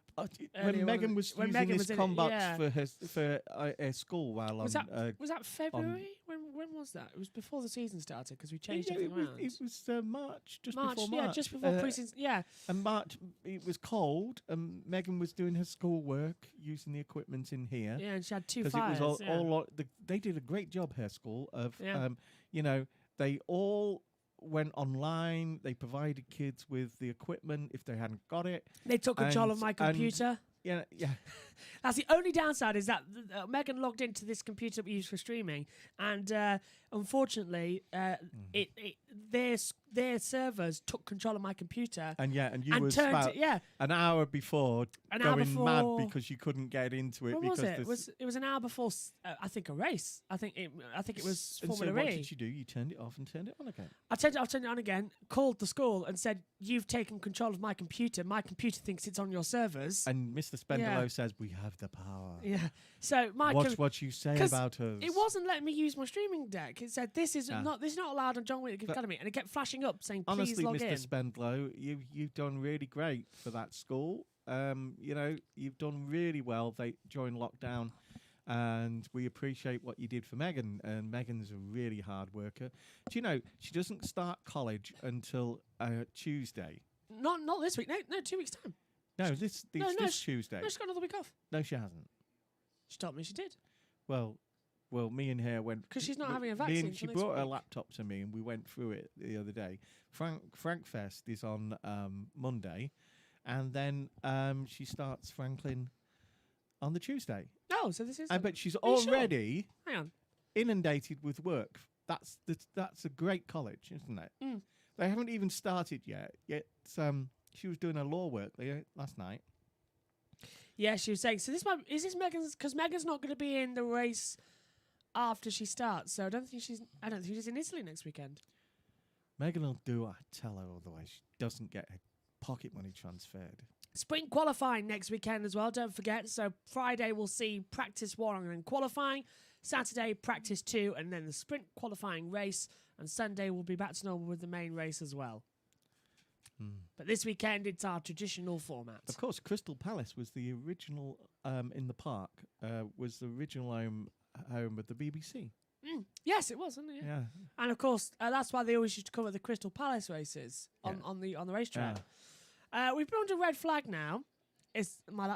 When Megan was using this comm box for her school while was that February? When was that? It was before the season started because we changed everything around. It was March, before March. Yeah, just before pre-season. Yeah. And March, it was cold, and Megan was doing her schoolwork using the equipment in here. Yeah, and she had 2 fires. It was they did a great job, her school, of, they all went online. They provided kids with the equipment if they hadn't got it. They took control of my computer. Yeah. That's the only downside, is that Megan logged into this computer that we use for streaming, and unfortunately, their servers took control of my computer. And you was about an hour before going mad because you couldn't get into it. What was it? It was an hour before. I think a race. I think it was Formula E. What did you do? You turned it off and turned it on again. I turned it off, turned it on again. Called the school and said, "You've taken control of my computer. My computer thinks it's on your servers." And Mr. Spendelow says, "We have the power." Yeah. So watch what you say about us. It wasn't letting me use my streaming deck. It said this is not allowed on John Wick Academy, and it kept flashing up saying, "Please honestly, log Mr. in." Spendelow, you've done really great for that school. You've done really well during lockdown, and we appreciate what you did for Megan. And Megan's a really hard worker. Do you know she doesn't start college until Tuesday? Not this week. No, 2 weeks time. No, this Tuesday. No, she's got another week off. No, she hasn't. She told me she did. Well, me and her went, because she's not having a vaccine. She brought her laptop to me, and we went through it the other day. Frankfest is on Monday, and then she starts Franklin on the Tuesday. Oh, so this is. But she's already Hang on. inundated with work. That's a great college, isn't it? Mm. They haven't even started yet. She was doing her law work last night. Yeah, she was saying. So is this Megan's? Because Megan's not going to be in the race after she starts. So I don't think she's in Italy next weekend. Megan will do what I tell her, otherwise she doesn't get her pocket money transferred. Sprint qualifying next weekend as well, don't forget. So Friday we'll see practice 1 and then qualifying. Saturday practice 2 and then the sprint qualifying race. And Sunday we'll be back to normal with the main race as well. But this weekend it's our traditional format. Of course, Crystal Palace was the original in the park. Was the original home of the BBC. Yes, it was, wasn't it? Yeah. And of course, that's why they always used to cover the Crystal Palace races on the racetrack. Yeah. We've been under red flag now. It's my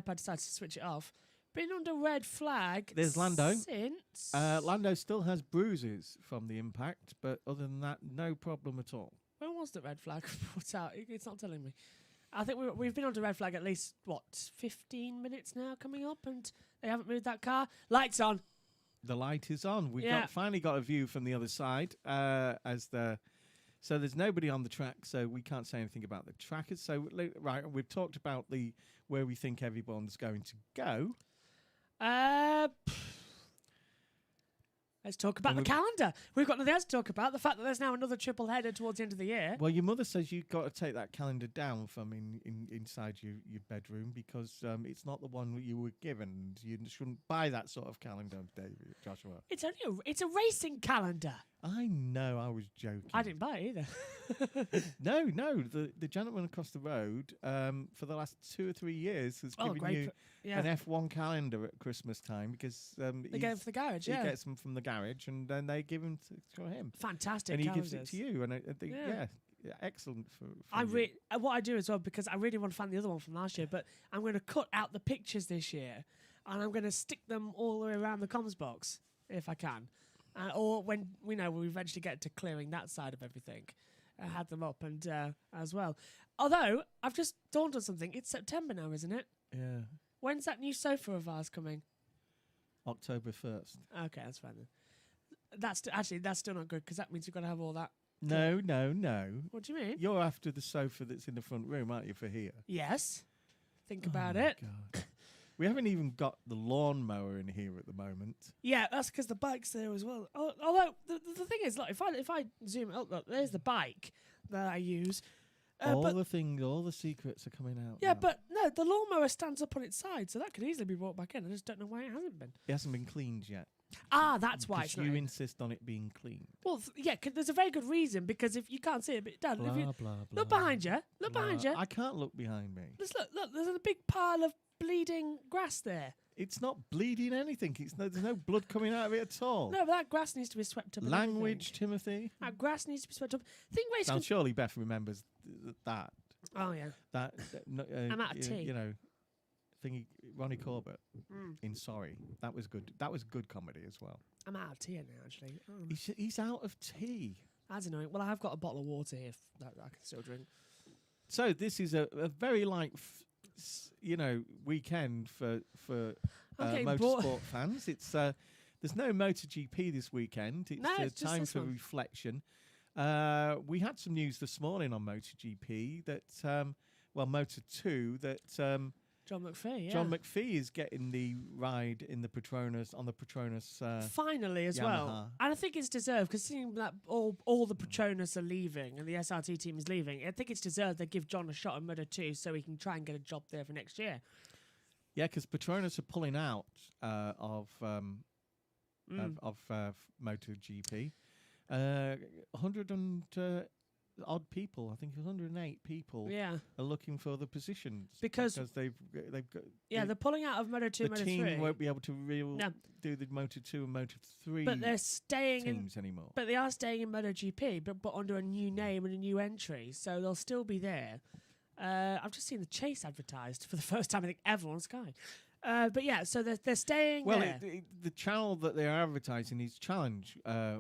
iPad decided to switch it off. Been under red flag. There's Lando. Since Lando still has bruises from the impact, but other than that, no problem at all. When was the red flag put out? It's not telling me. I think we've been under red flag at least 15 minutes now coming up, and they haven't moved that car. Lights on. The light is on. We've finally got a view from the other side so there's nobody on the track, so we can't say anything about the trackers. So we've talked about where we think everyone's going to go. Let's talk about the calendar. We've got nothing else to talk about. The fact that there's now another triple header towards the end of the year. Well, your mother says you've got to take that calendar down from inside your bedroom because it's not the one you were given. You shouldn't buy that sort of calendar, David, Joshua. It's a racing calendar. I know, I was joking. I didn't buy it either. No. The gentleman across the road for the last 2 or 3 years has given you an F1 calendar at Christmas time because they get them from the garage. He gets them from the garage and then they give them to him. Fantastic, and he calendars. gives it to you. And excellent for what I do as well, because I really want to find the other one from last year, but I'm going to cut out the pictures this year and I'm going to stick them all the way around the comms box if I can. Or when we eventually get to clearing that side of everything, I had them up and as well. Although I've just dawned on something. It's September now, isn't it? Yeah. When's that new sofa of ours coming? October 1st. Okay, that's fine then. That's still not good because that means you've got to have all that. No. What do you mean? You're after the sofa that's in the front room, aren't you, for here? Yes. Think about my it. God. We haven't even got the lawnmower in here at the moment. Yeah, that's because the bike's there as well. Although the thing is, look, if I zoom it up, look, there's the bike that I use. All the secrets are coming out. Yeah, now. but no, the lawnmower stands up on its side, so that could easily be brought back in. I just don't know why it hasn't been. It hasn't been cleaned yet. Ah, that's why it's not. You insist on it being cleaned. Well, yeah, there's a very good reason, because if you can't see it, but Dan, Blah, if you blah, blah. look behind you, behind you. I can't look behind me. Let's look, there's a big pile of bleeding grass there. It's not bleeding anything. There's no blood coming out of it at all. No, but that grass needs to be swept up. Language, Timothy. That grass needs to be swept up. Think where it's Now, surely Beth remembers that. Oh yeah. I'm out of tea. You know, thingy. Ronnie Corbett in Sorry. That was good. That was good comedy as well. I'm out of tea now, actually. Oh. He's out of tea. That's annoying. Well, I've got a bottle of water here that I can still drink. So this is a very weekend for motorsport fans. It's there's no MotoGP this weekend. It's time for reflection. We had some news this morning on MotoGP that Moto2 that John McPhee. Yeah. John McPhee is getting the ride in the Petronas finally as Yamaha. Well, and I think it's deserved, because seeing that all the Petronas are leaving and the SRT team is leaving, I think it's deserved they give John a shot in Moto2 so he can try and get a job there for next year. Yeah, because Petronas are pulling out of MotoGP. 100 and odd people, I think 108 people, are looking for the positions because they've got. Yeah, they're pulling out of Moto2, Moto3. The team won't be able to do the Moto2 and Moto3. But they're staying teams anymore. But they are staying in MotoGP, but under a new name and a new entry, so they'll still be there. I've just seen the Chase advertised for the first time, I think, ever on Sky. But yeah, so they're staying there. The channel that they're advertising is Challenge,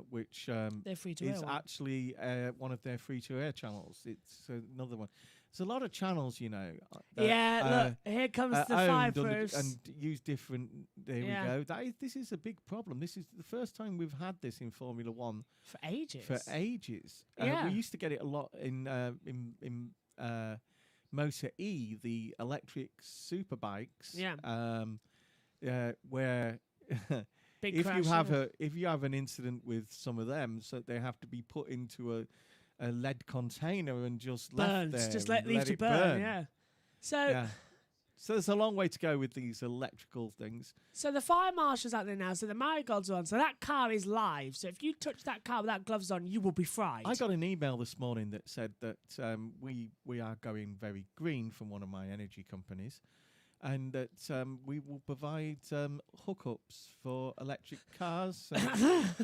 which they're free to air is actually one of their free-to-air channels. It's another one. There's a lot of channels, you know. Look, here comes the fireproofs. And use different. There we go. This is a big problem. This is the first time we've had this in Formula One for ages. We used to get it a lot in Motor E, the electric superbikes. Where if you have an incident with some of them, so they have to be put into a lead container and just left there. Just leave to burn. Yeah. So there's a long way to go with these electrical things. So the fire marshal's out there now. So the marigolds are on. So that car is live. So if you touch that car without gloves on, you will be fried. I got an email this morning that said that we are going very green from one of my energy companies, and that we will provide hookups for electric cars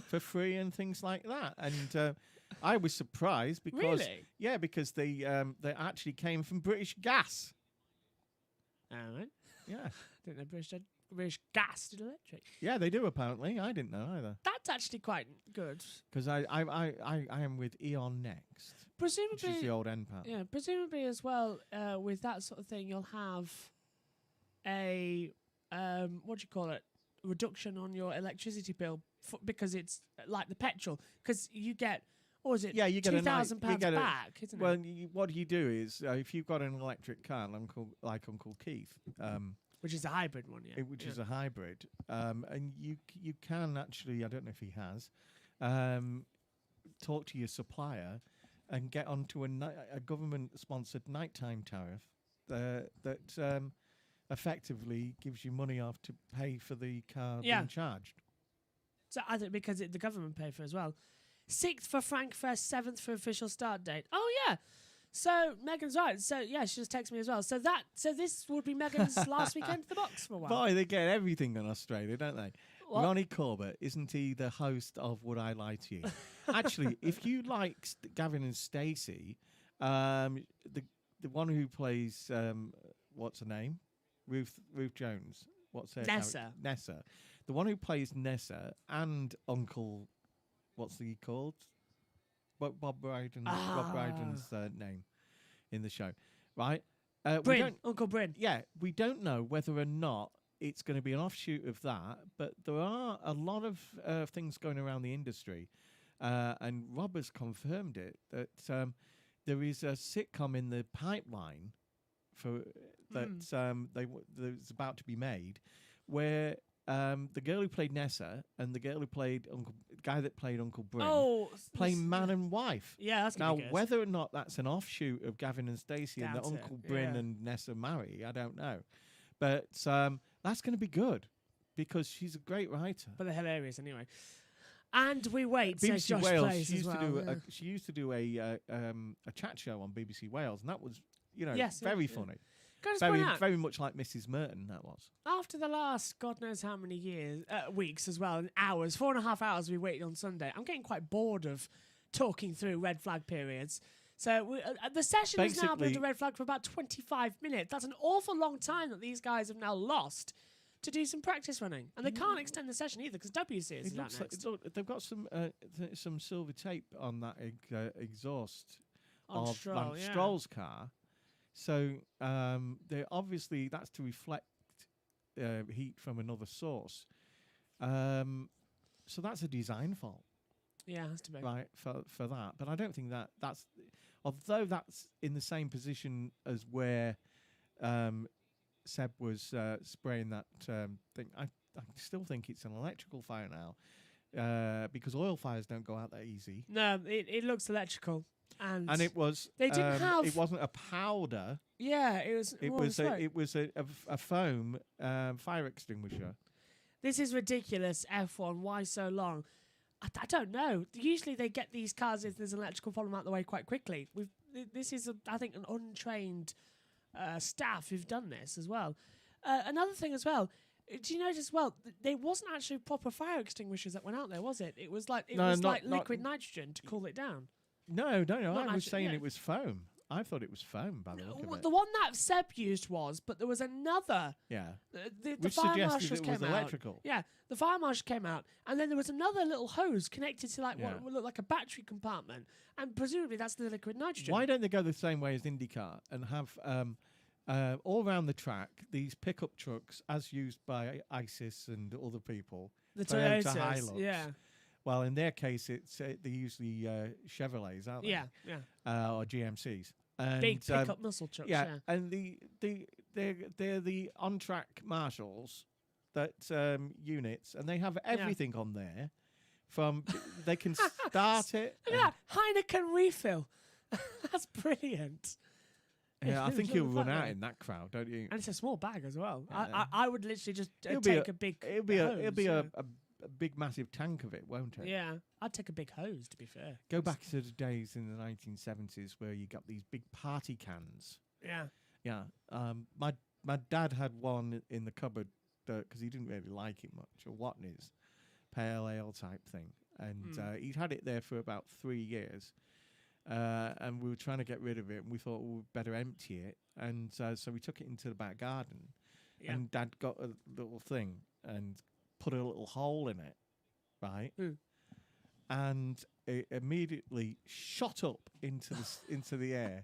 for free and things like that. And I was surprised because because they actually came from British Gas. All right. Yeah. I didn't know British Gas did electric. Yeah, they do apparently. I didn't know either. That's actually quite good. Because I am with Eon Next. Presumably, which is the old NPAT. Yeah, presumably as well, with that sort of thing, you'll have a reduction on your electricity bill because it's like the petrol. Because you get. Or is it you get £2,000 back, isn't it? Well, what you do is, if you've got an electric car, like Uncle Keith... which is a hybrid one, Which is a hybrid. And you can actually, I don't know if he has, talk to your supplier and get onto a government-sponsored nighttime tariff that effectively gives you money off to pay for the car being charged. So I think because the government pay for it as well. 6th for Frankfest, 7th for official start date. Oh, yeah. So Megan's right. So, she just texted me as well. So this would be Megan's last weekend at the box for a while. Boy, they get everything in Australia, don't they? What? Ronnie Corbett, isn't he the host of Would I Lie to You? Actually, if you like Gavin and Stacey, the one who plays, what's her name? Ruth Jones. What's her Nessa. Nessa. The one who plays Nessa and Uncle... What's he called? Bob Brydon's name in the show, right? Uncle Bryn. Yeah, we don't know whether or not it's going to be an offshoot of that. But there are a lot of things going around the industry, and Rob has confirmed it that there is a sitcom in the pipeline for that's about to be made, where the girl who played Nessa and the girl who played guy that played Uncle Bryn play man and wife. Yeah, that's now gonna be good. whether or not that's an offshoot of Gavin and Stacey and that Doubt it, Uncle Bryn yeah. and Nessa marry, I don't know, but that's going to be good because she's a great writer. But they're hilarious anyway. And we wait. BBC Says Josh Wales. Plays She as used well. to do yeah. she used to do a chat show on BBC Wales, and that was Yes, very yeah. funny. Can I just point out, Very much like Mrs. Merton. That was. after the last God knows how many years, weeks as well, and hours, 4.5 hours we waited on Sunday, I'm getting quite bored of talking through red flag periods. So the session has now been to red flag for about 25 minutes. That's an awful long time that these guys have now lost to do some practice running. And they can't extend the session either because W Series is out next. They've got some silver tape on that exhaust On of Stroll, Van yeah. Stroll's car. So they obviously that's to reflect heat from another source. So that's a design fault, Yeah, it has to be. right? For that, but I don't think that's although that's in the same position as where Seb was spraying that thing. I still think it's an electrical fire now because oil fires don't go out that easy. No, it looks electrical. And it was. they didn't have. It wasn't a powder. Yeah, it was. It more was. smoke. It was a foam fire extinguisher. This is ridiculous. F1. Why so long? I don't know. Usually they get these cars if there's an electrical problem out the way quite quickly. This is I think an untrained staff who've done this as well. Another thing as well. Do you notice? Well, there wasn't actually proper fire extinguishers that went out there, was it? It was like liquid nitrogen to cool it down. No. I was saying yeah. it was foam. I thought it was foam by the look of it. The one that Seb used was, but there was another. Yeah. The Which fire suggested marshals it came was out. electrical. Yeah, the fire marshal came out, and then there was another little hose connected to Yeah. what looked like a battery compartment, and presumably that's the liquid nitrogen. Why don't they go the same way as IndyCar and have all around the track these pickup trucks as used by ISIS and other people? The Toyota Toyotas, Hilux. yeah. Well, in their case, it's they're usually Chevrolets, aren't they? Yeah. Or GMCs. And, Big pickup muscle trucks, yeah. And they're the on-track marshals that units, and they have everything on there. From they can start it. Look at that Heineken refill. That's brilliant. Yeah, I Look think at he'll the run fact out that- in that crowd, don't you? And it's a small bag as well. Yeah. I would literally just It'll be take a big. It'll be hose, a big massive tank of it, won't it? Yeah, I'd take a big hose. To be fair. Go back to the days in the 1970s where you got these big party cans. Yeah. Yeah. My dad had one in the cupboard because he didn't really like it much, a Watney's pale ale type thing, and he'd had it there for about 3 years. And we were trying to get rid of it, and we thought we'd better empty it, and so we took it into the back garden, and Dad got a little thing and put a little hole in it, right, and it immediately shot up into the air,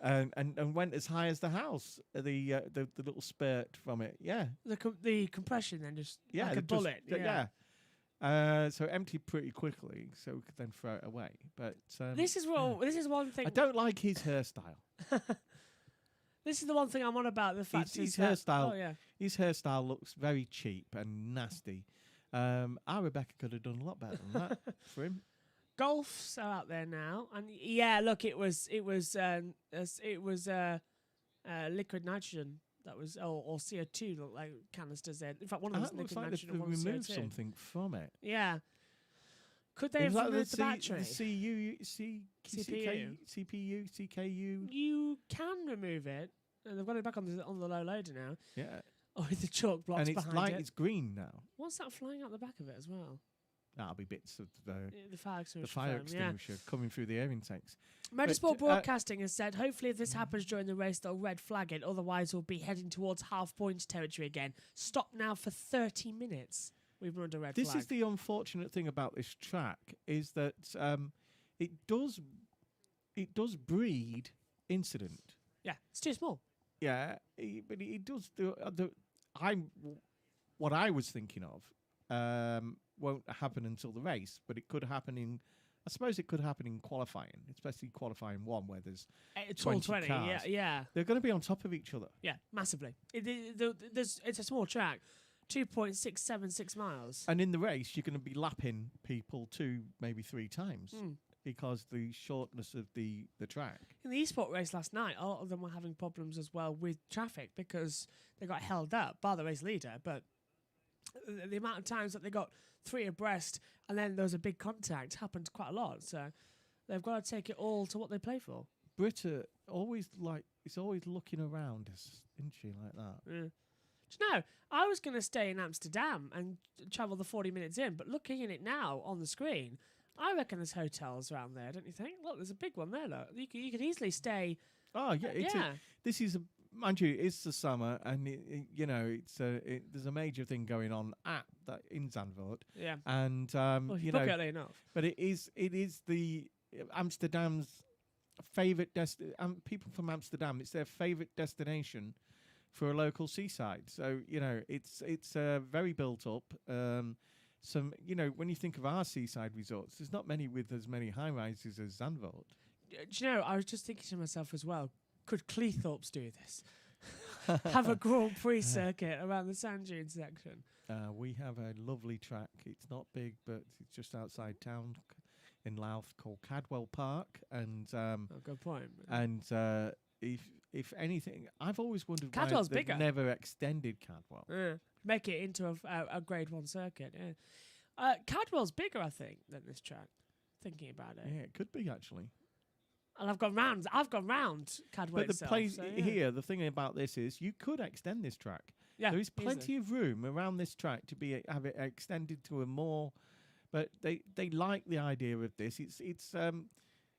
and went as high as the house. The little spurt from it, yeah, The compression then just yeah, like a bullet. yeah. So emptied pretty quickly, so we could then throw it away. But This is one thing. I don't like his hairstyle. This is the one thing I'm on about. The fact His is that- hairstyle. Oh yeah. His hairstyle looks very cheap and nasty. Our Rebecca could have done a lot better than that for him. Golfs are out there now, and yeah, look, it was liquid nitrogen that was or CO2 looked like canisters there. In fact, one of them was That looks liquid like nitrogen. they've and one was removed CO2. something from it. Yeah. Could they It have was like removed the battery? CPU, CKU. You can remove it, and they've got it back on the low loader now. Yeah, Oh, with the chalk blocks and it's behind like it. it's green now. What's that flying out the back of it as well? That'll be bits of The fire extinguisher. the fire foam, extinguisher coming through the air intakes. Yeah. Motorsport But, Broadcasting has said, hopefully if this happens during the race, they'll red flag it. Otherwise, we'll be heading towards half points territory again. Stop now for 30 minutes. We've run a red This flag. is the unfortunate thing about this track is that it does breed incident. Yeah, it's too small. Yeah, but it does do what I was thinking of won't happen until the race, but it could happen in. I suppose it could happen in qualifying, especially qualifying 1, where there's It's all 20 20, cars. yeah. They're going to be on top of each other. Yeah, massively. It's a small track, 2.676 miles. And in the race, you're going to be lapping people 2, maybe 3 times because the shortness of the track. In the Esport race last night, a lot of them were having problems as well with traffic because they got held up by the race leader. But the amount of times that they got 3 abreast and then there was a big contact happened quite a lot. So they've got to take it all to what they play for. Britta is always looking around, isn't she, like that? Yeah. Do you know, I was going to stay in Amsterdam and travel the 40 minutes in, but looking at it now on the screen, I reckon there's hotels around there, don't you think? Look, there's a big one there, look. You could easily stay. Oh, yeah. This is, mind you, it's the summer, and, there's a major thing going on in Sanford. Yeah. And, Well, you book early enough. But it is the Amsterdam's favourite people from Amsterdam, it's their favourite destination for a local seaside. So, it's very built up. When you think of our seaside resorts, there's not many with as many high rises as Zandvoort. Do you know, I was just thinking to myself as well, could Cleethorpes do this? Have a Grand Prix circuit around the sand dune section. We have a lovely track. It's not big, but it's just outside town in Louth called Cadwell Park. And good point. And if anything, I've always wondered Cadwell's why they've bigger. never extended Cadwell. Make it into a Grade 1 circuit. Yeah. Cadwell's bigger, I think, than this track. Thinking about it. Yeah, it could be actually. And I've gone round Cadwell But the itself, place so, yeah. here, the thing about this is you could extend this track. Yeah, there is easily. plenty of room around this track to have it extended to a more. But they like the idea of this.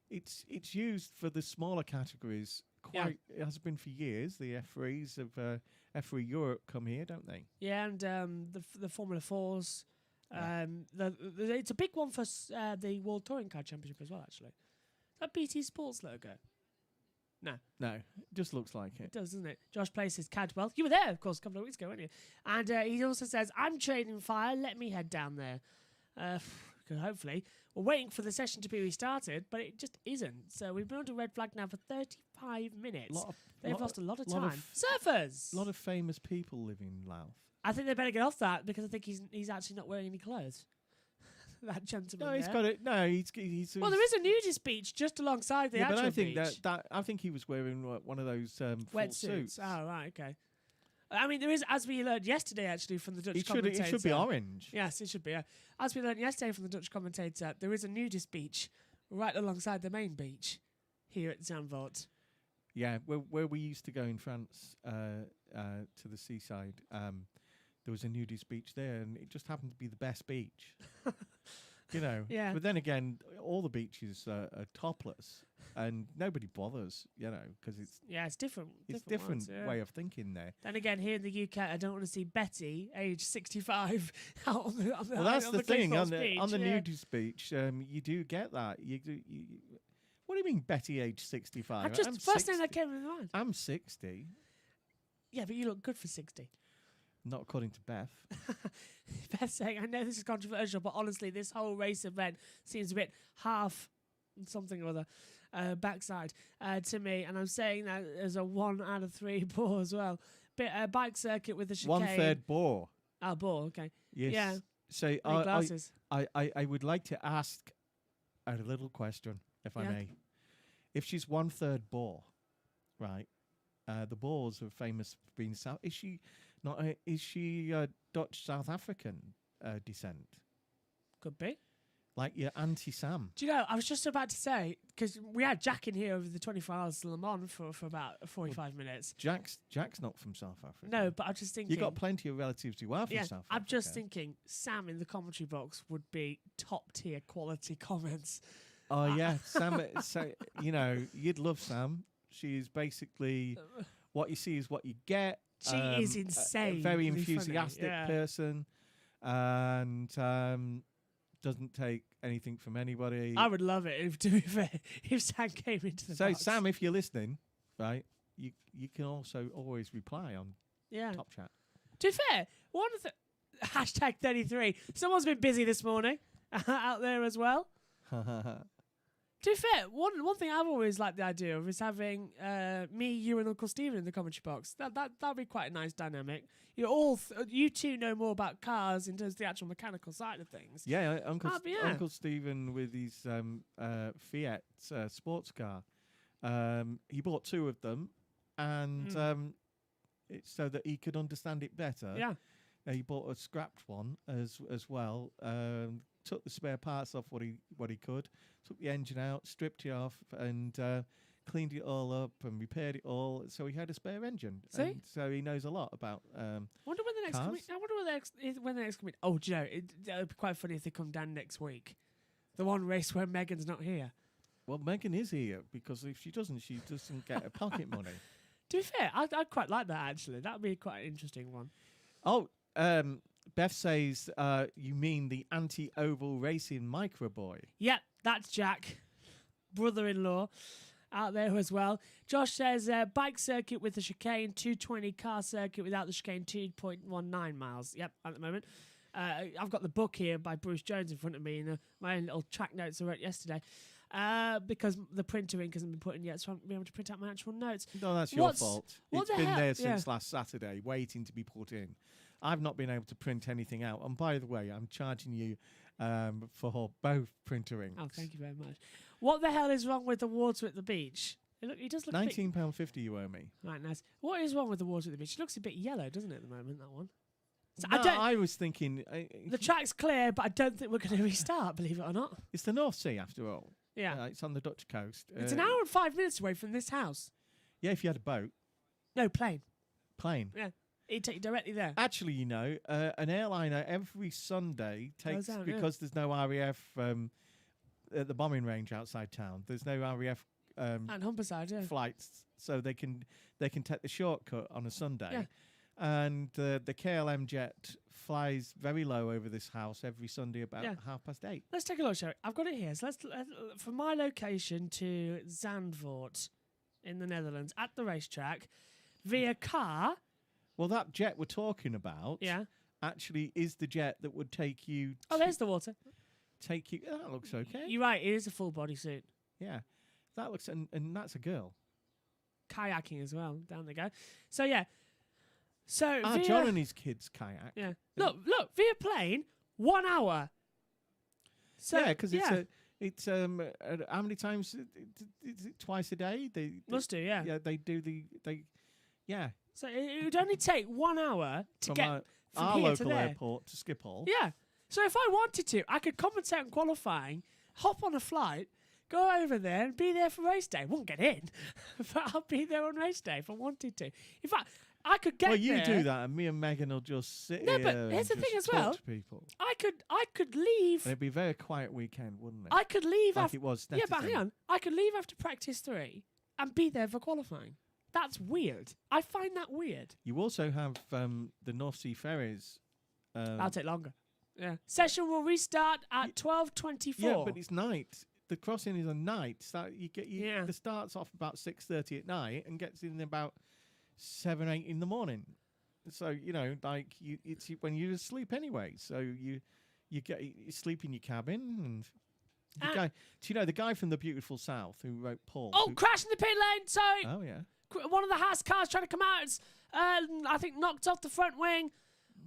It's used for the smaller categories. It has been for years. The F3s of F3 Europe come here, don't they? Yeah, and the Formula 4s. It's a big one for the World Touring Car Championship as well, actually. Is that BT Sports logo? No. No, it just looks like it. It does, doesn't it? Josh Place says Cadwell. You were there, of course, a couple of weeks ago, weren't you? And he also says, I'm trading fire. Let me head down there. Hopefully. We're waiting for the session to be restarted, but it just isn't. So we've been on to red flag now for 35 minutes. They've lost a lot of time. Surfers! A lot of famous people live in Louth. I think they better get off that because I think he's actually not wearing any clothes. That gentleman. No, he's there. got it. No, he's. Well, there is a nudist beach just alongside the actual but I think beach. I think he was wearing one of those full Wetsuits. suits. Oh, right, okay. I mean, there is, as we learned yesterday, actually, from the Dutch commentator. It should be orange. Yes, it should be. As we learned yesterday from the Dutch commentator, there is a nudist beach right alongside the main beach here at Zandvoort. Yeah, where we used to go in France to the seaside, there was a nudist beach there, and it just happened to be the best beach. Yeah. But then again, all the beaches are topless, and nobody bothers, because it's different. It's different ones, yeah. way of thinking there. Then again, here in the UK, I don't want to see Betty, age 65, out on the Well, that's the thing on the yeah. nudist beach. You do get that. What do you mean, Betty, age 65? I'm just first thing that came to mind. I'm 60. Yeah, but you look good for 60. Not according to Beth. Beth's saying, I know this is controversial, but honestly, this whole race event seems a bit half something or other backside to me. And I'm saying that there's a 1 out of 3 bore as well. Bike circuit with the chicane. 1/3 bore. Oh, bore, okay. Yes. Yeah. So glasses. I would like to ask a little question, if I may. If she's 1/3 bore, right? The Boers are famous for being South. Is she not? Is she Dutch South African descent? Could be. Like your Auntie Sam. Do you know, I was just about to say, because we had Jack in here over the 24 hours to Le Mans for about 45 minutes. Jack's not from South Africa. No, but I'm just thinking. You got plenty of relatives who are from South Africa. I'm just thinking Sam in the commentary box would be top tier quality comments. Oh yeah, Sam. So you'd love Sam. She is basically what you see is what you get. She is insane. A very really enthusiastic person, and doesn't take anything from anybody. I would love it if, to be fair, if Sam came into the box. Sam, if you're listening, right, you can also always reply on Top Chat. To be fair, one of the hashtag 33. Someone's been busy this morning out there as well. To be fair, one thing I've always liked the idea of is having me, you, and Uncle Stephen in the commentary box. That'd be quite a nice dynamic. You two know more about cars in terms of the actual mechanical side of things. Yeah, Uncle Stephen with his Fiat sports car. He bought 2 of them, and it's so that he could understand it better. Yeah. He bought a scrapped one as well. Took the spare parts off what he could. Took the engine out, stripped it off, and cleaned it all up and repaired it all. So he had a spare engine. See? And so he knows a lot about. Wonder when the next. I wonder when the next. Oh, do you know? It would be quite funny if they come down next week. The one race where Megan's not here. Well, Megan is here because if she doesn't get her pocket money. To be fair, I'd quite like that actually. That'd be quite an interesting one. Oh, Beth says you mean the anti-oval racing micro boy. Yep, that's Jack, brother-in-law, out there as well. Josh says bike circuit with the chicane, 220 car circuit without the chicane, 2.19 miles. Yep, at the moment. I've got the book here by Bruce Jones in front of me and my own little track notes I wrote yesterday. Because the printer ink hasn't been put in yet, so I haven't been able to print out my actual notes. No, that's your fault. It's been there since last Saturday, waiting to be put in. I've not been able to print anything out. And by the way, I'm charging you for both printer inks. Oh, thank you very much. What the hell is wrong with the water at the beach? He does look £19.50 you owe me. Right, nice. What is wrong with the water at the beach? It looks a bit yellow, doesn't it, at the moment, that one? So no, I was thinking... the track's clear, but I don't think we're going to restart, believe it or not. It's the North Sea, after all. Yeah. It's on the Dutch coast. It's an hour and 5 minutes away from this house. Yeah, if you had a boat. No, plane. Plane. Yeah. He'd take you directly there. Actually, an airliner every Sunday takes, out, because there's no RAF at the bombing range outside town, there's no RAF and Humberside, flights, so they can take the shortcut on a Sunday. Yeah. And the KLM jet flies very low over this house every Sunday about 8:30. Let's take a look, shall we? I've got it here. So let's from my location to Sanford in the Netherlands at the racetrack via car. Well, that jet we're talking about actually is the jet that would take you... Oh, there's the water. Take you... That looks okay. You're right, it is a full body suit. Yeah. That looks... And that's a girl. Kayaking as well. Down they go. So, yeah. So John and his kids kayak. Yeah. Look, via plane, 1 hour. So, yeah, because it's how many times? Is it twice a day? They must do, yeah. Yeah, they do yeah. So it would only take 1 hour to get from our here local to there. airport to Schiphol. Yeah. So if I wanted to, I could compensate on qualifying, hop on a flight, go over there and be there for race day. Won't get in, but I'll be there on race day if I wanted to. In fact, I could get there. Well, you do that, and me and Megan will just sit here. No, but here's the thing as well. To people. I could leave. And it'd be a very quiet weekend, wouldn't it? I could leave like after. It was. Yeah, but hang on. I could leave after practice 3 and be there for qualifying. That's weird. I find that weird. You also have the North Sea ferries. That'll take longer. Yeah. Session will restart at 12:24. Yeah, but it's night. The crossing is a night. So the start's off about 6:30 at night and gets in about 7, 8 in the morning. So it's when you're asleep anyway. So you sleep in your cabin and. The guy from the beautiful South who wrote Paul. Oh, crash in the pit lane. Sorry. Oh yeah. One of the Haas cars trying to come out. It's, I think knocked off the front wing.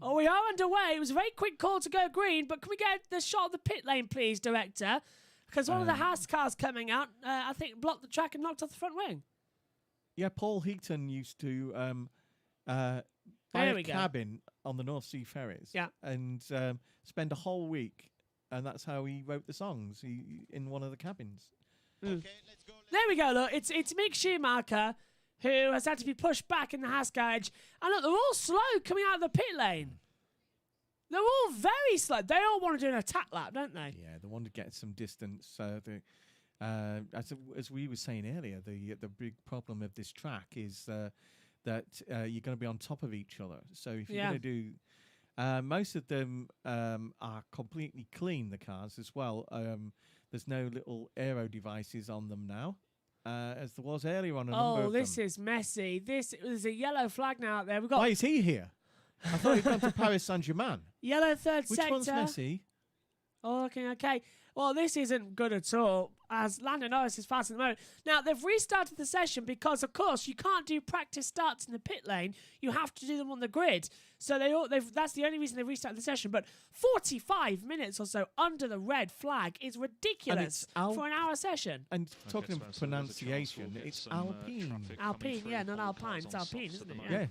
Oh, we are underway. It was a very quick call to go green, but can we get the shot of the pit lane, please, director? Because one of the Haas cars coming out, I think, blocked the track and knocked off the front wing. Yeah, Paul Heaton used to buy a cabin on the North Sea ferries. Yeah. And spend a whole week, and that's how he wrote the songs in one of the cabins. Okay, let's go. There we go. Look, it's Mick Schumacher who has had to be pushed back in the Haas garage. And look, they're all slow coming out of the pit lane. They're all very slow. They all want to do an attack lap, don't they? Yeah, they want to get some distance. As we were saying earlier, the big problem of this track is that you're going to be on top of each other. So if you're going to do... most of them are completely clean, the cars, as well. There's no little aero devices on them now, as there was earlier on a number of them. Oh, this is messy. There's a yellow flag now out there. Why is he here? I thought he'd gone to Paris Saint-Germain. Yellow third Which sector. one's Messi? Oh, okay. Well, this isn't good at all, as Lando Norris is fast at the moment. Now, they've restarted the session because, of course, you can't do practice starts in the pit lane. You have to do them on the grid. So that's the only reason they restarted the session. But 45 minutes or so under the red flag is ridiculous for an hour session. And talking of pronunciation, it's Alpine. Alpine, yeah, not Alpine. It's Alpine, isn't it? Yeah.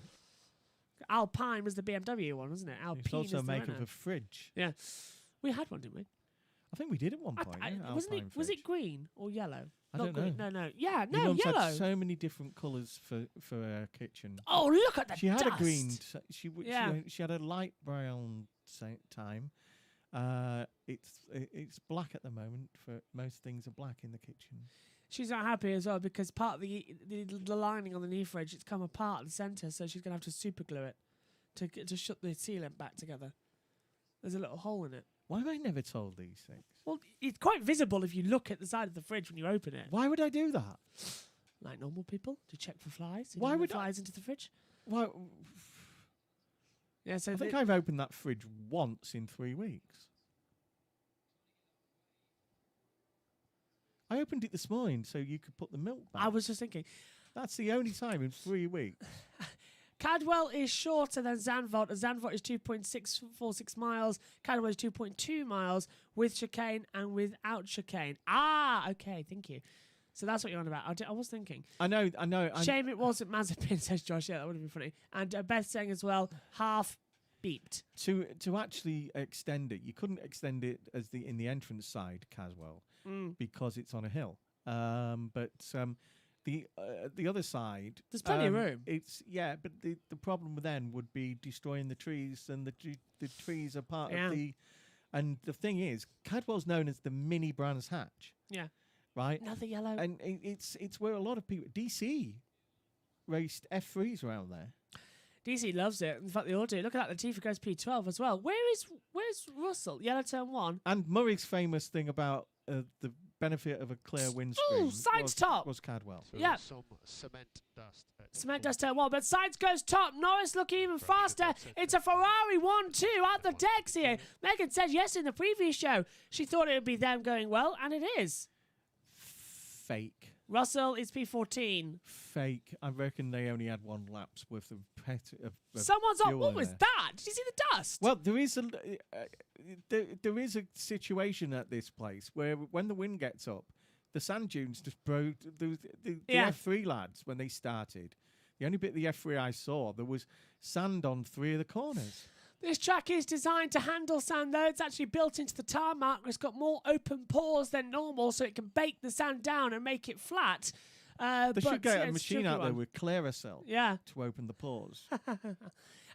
Alpine was the BMW one, wasn't it? Alpine It's also is the make Renault. of a fridge. Yeah. We had one, didn't we? I think we did at one point. Was it green or yellow? I Not don't know. green. No. Yeah, Your mum's yellow. had so many different colours for her kitchen. Oh, look at the She had dust. a green. She had a light brown time. It's black at the moment. For most things are black in the kitchen. She's not happy as well because part of the lining on the knee fridge, it's come apart at the centre, so she's gonna have to super glue it to shut the sealant back together. There's a little hole in it. Why have I never told these things? Well, it's quite visible if you look at the side of the fridge when you open it. Why would I do that? Like normal people, to check for flies. Why would flies into the fridge? Why? Yeah, so I think I've opened that fridge once in 3 weeks. I opened it this morning so you could put the milk back. I was just thinking. That's the only time in 3 weeks. Cadwell is shorter than Sanford. Sanford is 2.646 miles. Cadwell is 2.2 miles with chicane and without chicane. Ah, okay, thank you. So that's what you're on about. I was thinking. I know. Shame it wasn't Mazepin, says Josh. Yeah, that would have been funny. And Beth saying as well, half beeped. To actually extend it, you couldn't extend it as in the entrance side, Caswell, because it's on a hill. But the other side, there's plenty of room. But the problem then would be destroying the trees, and the trees are part of the. And the thing is, Cadwell's known as the mini Brands Hatch. Yeah. Right. Another yellow. And it's where a lot of people DC raced F3s around there. DC loves it. In fact, they all do. Look at that. Latifi goes P12 as well. Where's Russell? Yellow turn 1. And Murray's famous thing about the benefit of a clear windscreen was Cadwell. So yeah. Some cement dust. Cement dust turn 1, but Sainz goes top. Norris looking even faster. It's a Ferrari 1-2 at the decks here. Megan said yes in the previous show. She thought it would be them going well, and it is. Fake. Russell is P14. Fake. I reckon they only had 1 lap's worth of Someone's on. fuel What in was there. that? Did you see the dust? Well, there is a situation at this place where when the wind gets up, the sand dunes just broke. The F3 lads, when they started, the only bit of the F3 I saw, there was sand on 3 of the corners. This track is designed to handle sand, though. It's actually built into the tarmac. It's got more open pores than normal, so it can bake the sand down and make it flat. They should get a machine out there with Clearasil to open the pores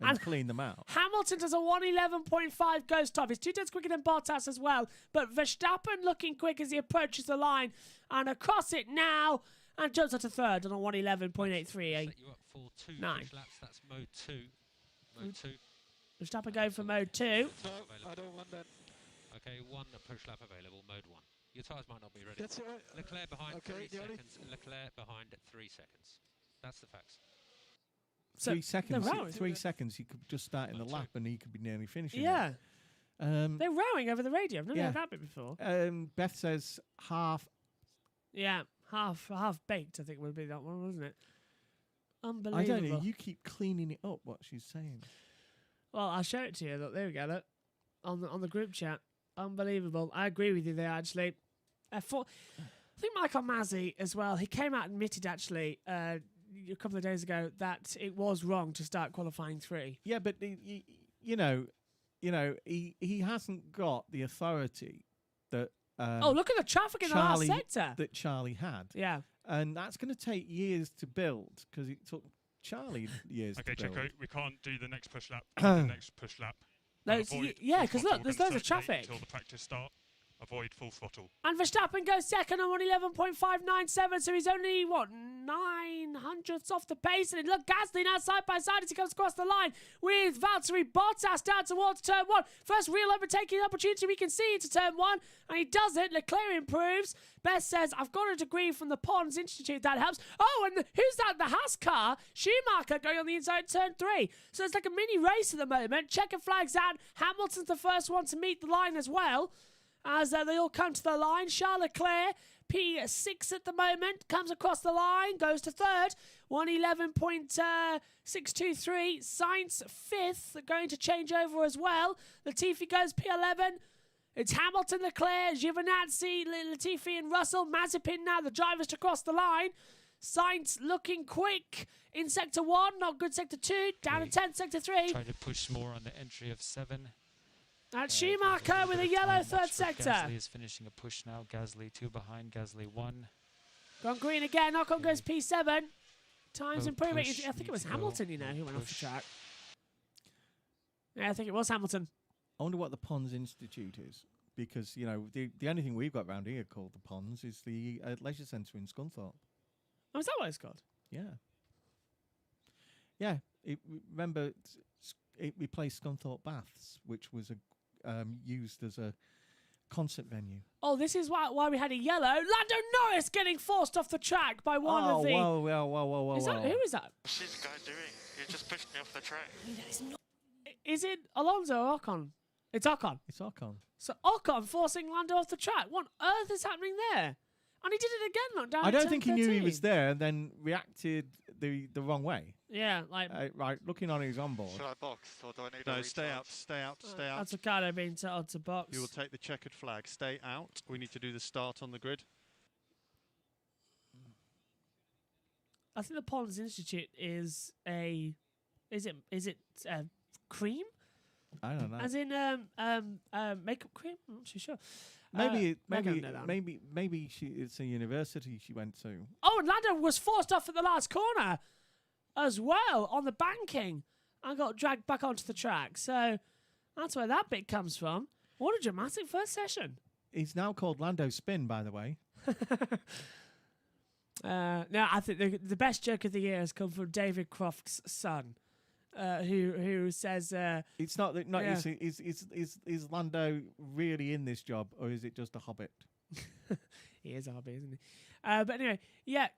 and clean them out. Hamilton does a 1:11.5 goes top. He's 2 tenths quicker than Bottas as well. But Verstappen looking quick as he approaches the line. And across it now. And jumps up to third on a 1:11.83. Set you up for 2 push laps. That's mode 2. Mode 2. Verstappen going for mode 2. No, I don't want that. Okay, 1 push lap available. Mode 1. Your tyres might not be ready. That's all right. Leclerc behind Okay, 3 seconds. Leclerc behind at 3 seconds. That's the facts. So 3 seconds. they're rowing. 3 seconds. He could just start in the lap, and he could be nearly finishing. Yeah. It. They're rowing over the radio. I've never heard that bit before. Beth says half. Yeah, half baked, I think would be that one, wasn't it? Unbelievable. I don't know. You keep cleaning it up, what she's saying. Well, I'll show it to you. Look, there we go. Look. On the group chat. Unbelievable. I agree with you there, actually. I think Michael Masi as well, he came out and admitted, actually, a couple of days ago that it was wrong to start qualifying 3. Yeah, but, he hasn't got the authority that... look at the traffic in the last sector. That Charlie had. Yeah. And that's going to take years to build, because it took Charlie years to build. Okay, Checo, we can't do the next push lap. The next push lap. No, because look, there's loads of traffic. Until the practice start, avoid full throttle. And Verstappen goes second on 1:11.597, so he's only, 9 900ths off the pace. And look, Gasly now side by side as he comes across the line with Valtteri Bottas down towards turn 1. First real overtaking opportunity we can see into turn 1, and he does it. Leclerc improves. Bess says, I've got a degree from the Pons Institute. That helps. Oh, and who's that? The Haas car. Schumacher going on the inside turn 3. So it's like a mini race at the moment. Checker flags out. Hamilton's the first one to meet the line as well. As they all come to the line. Charles Leclerc, P6 at the moment, comes across the line, goes to third. 111.623. Sainz 5th, going to change over as well. Latifi goes P11. It's Hamilton, Leclerc, Giovinazzi, Latifi and Russell. Mazepin now the drivers to cross the line. Sainz looking quick in sector 1, not good sector 2, down to 10th, sector 3. Trying to push more on the entry of 7. And Schumacher with a yellow third sector. Gasly is finishing a push now. Gasly 2 behind, Gasly 1. Gone green again, Ocon goes P7. Times Low improving. push, I think it was need to go, Hamilton, you know, who went off the push. track. Yeah, I think it was Hamilton. I wonder what the Pons Institute is, because the only thing we've got around here called the Pons is the leisure centre in Scunthorpe. Oh, is that what it's called? Yeah. Yeah. Remember, it replaced Scunthorpe Baths, which was used as a concert venue. Oh, this is why we had a yellow. Lando Norris getting forced off the track by one of the... Whoa. Who is that? What's this guy doing? He just pushed me off the track. Is it Alonso or Ocon? It's Ocon. It's Ocon. So Ocon forcing Lando off the track. What on earth is happening there? And he did it again, look, down I at don't think he knew he 10:13. was there and then reacted the wrong way. Yeah, like... Right, looking on his onboard. Should I box or do I need No, a stay recharge? out, stay out, stay out. That's Ricardo being told to box. You will take the checkered flag. Stay out. We need to do the start on the grid. I think the Pons Institute is a... Is it cream? I don't know. As in makeup cream? I'm not too sure. Maybe I don't know that. maybe it's a university she went to. Oh, and Lando was forced off at the last corner as well on the banking and got dragged back onto the track. So that's where that bit comes from. What a dramatic first session. He's now called Lando Spin, by the way. No, I think the best joke of the year has come from David Croft's son, who says... It's not that. Not Yeah. is Lando really in this job, or is it just a hobbit? he is a hobby, isn't he? But anyway, yeah,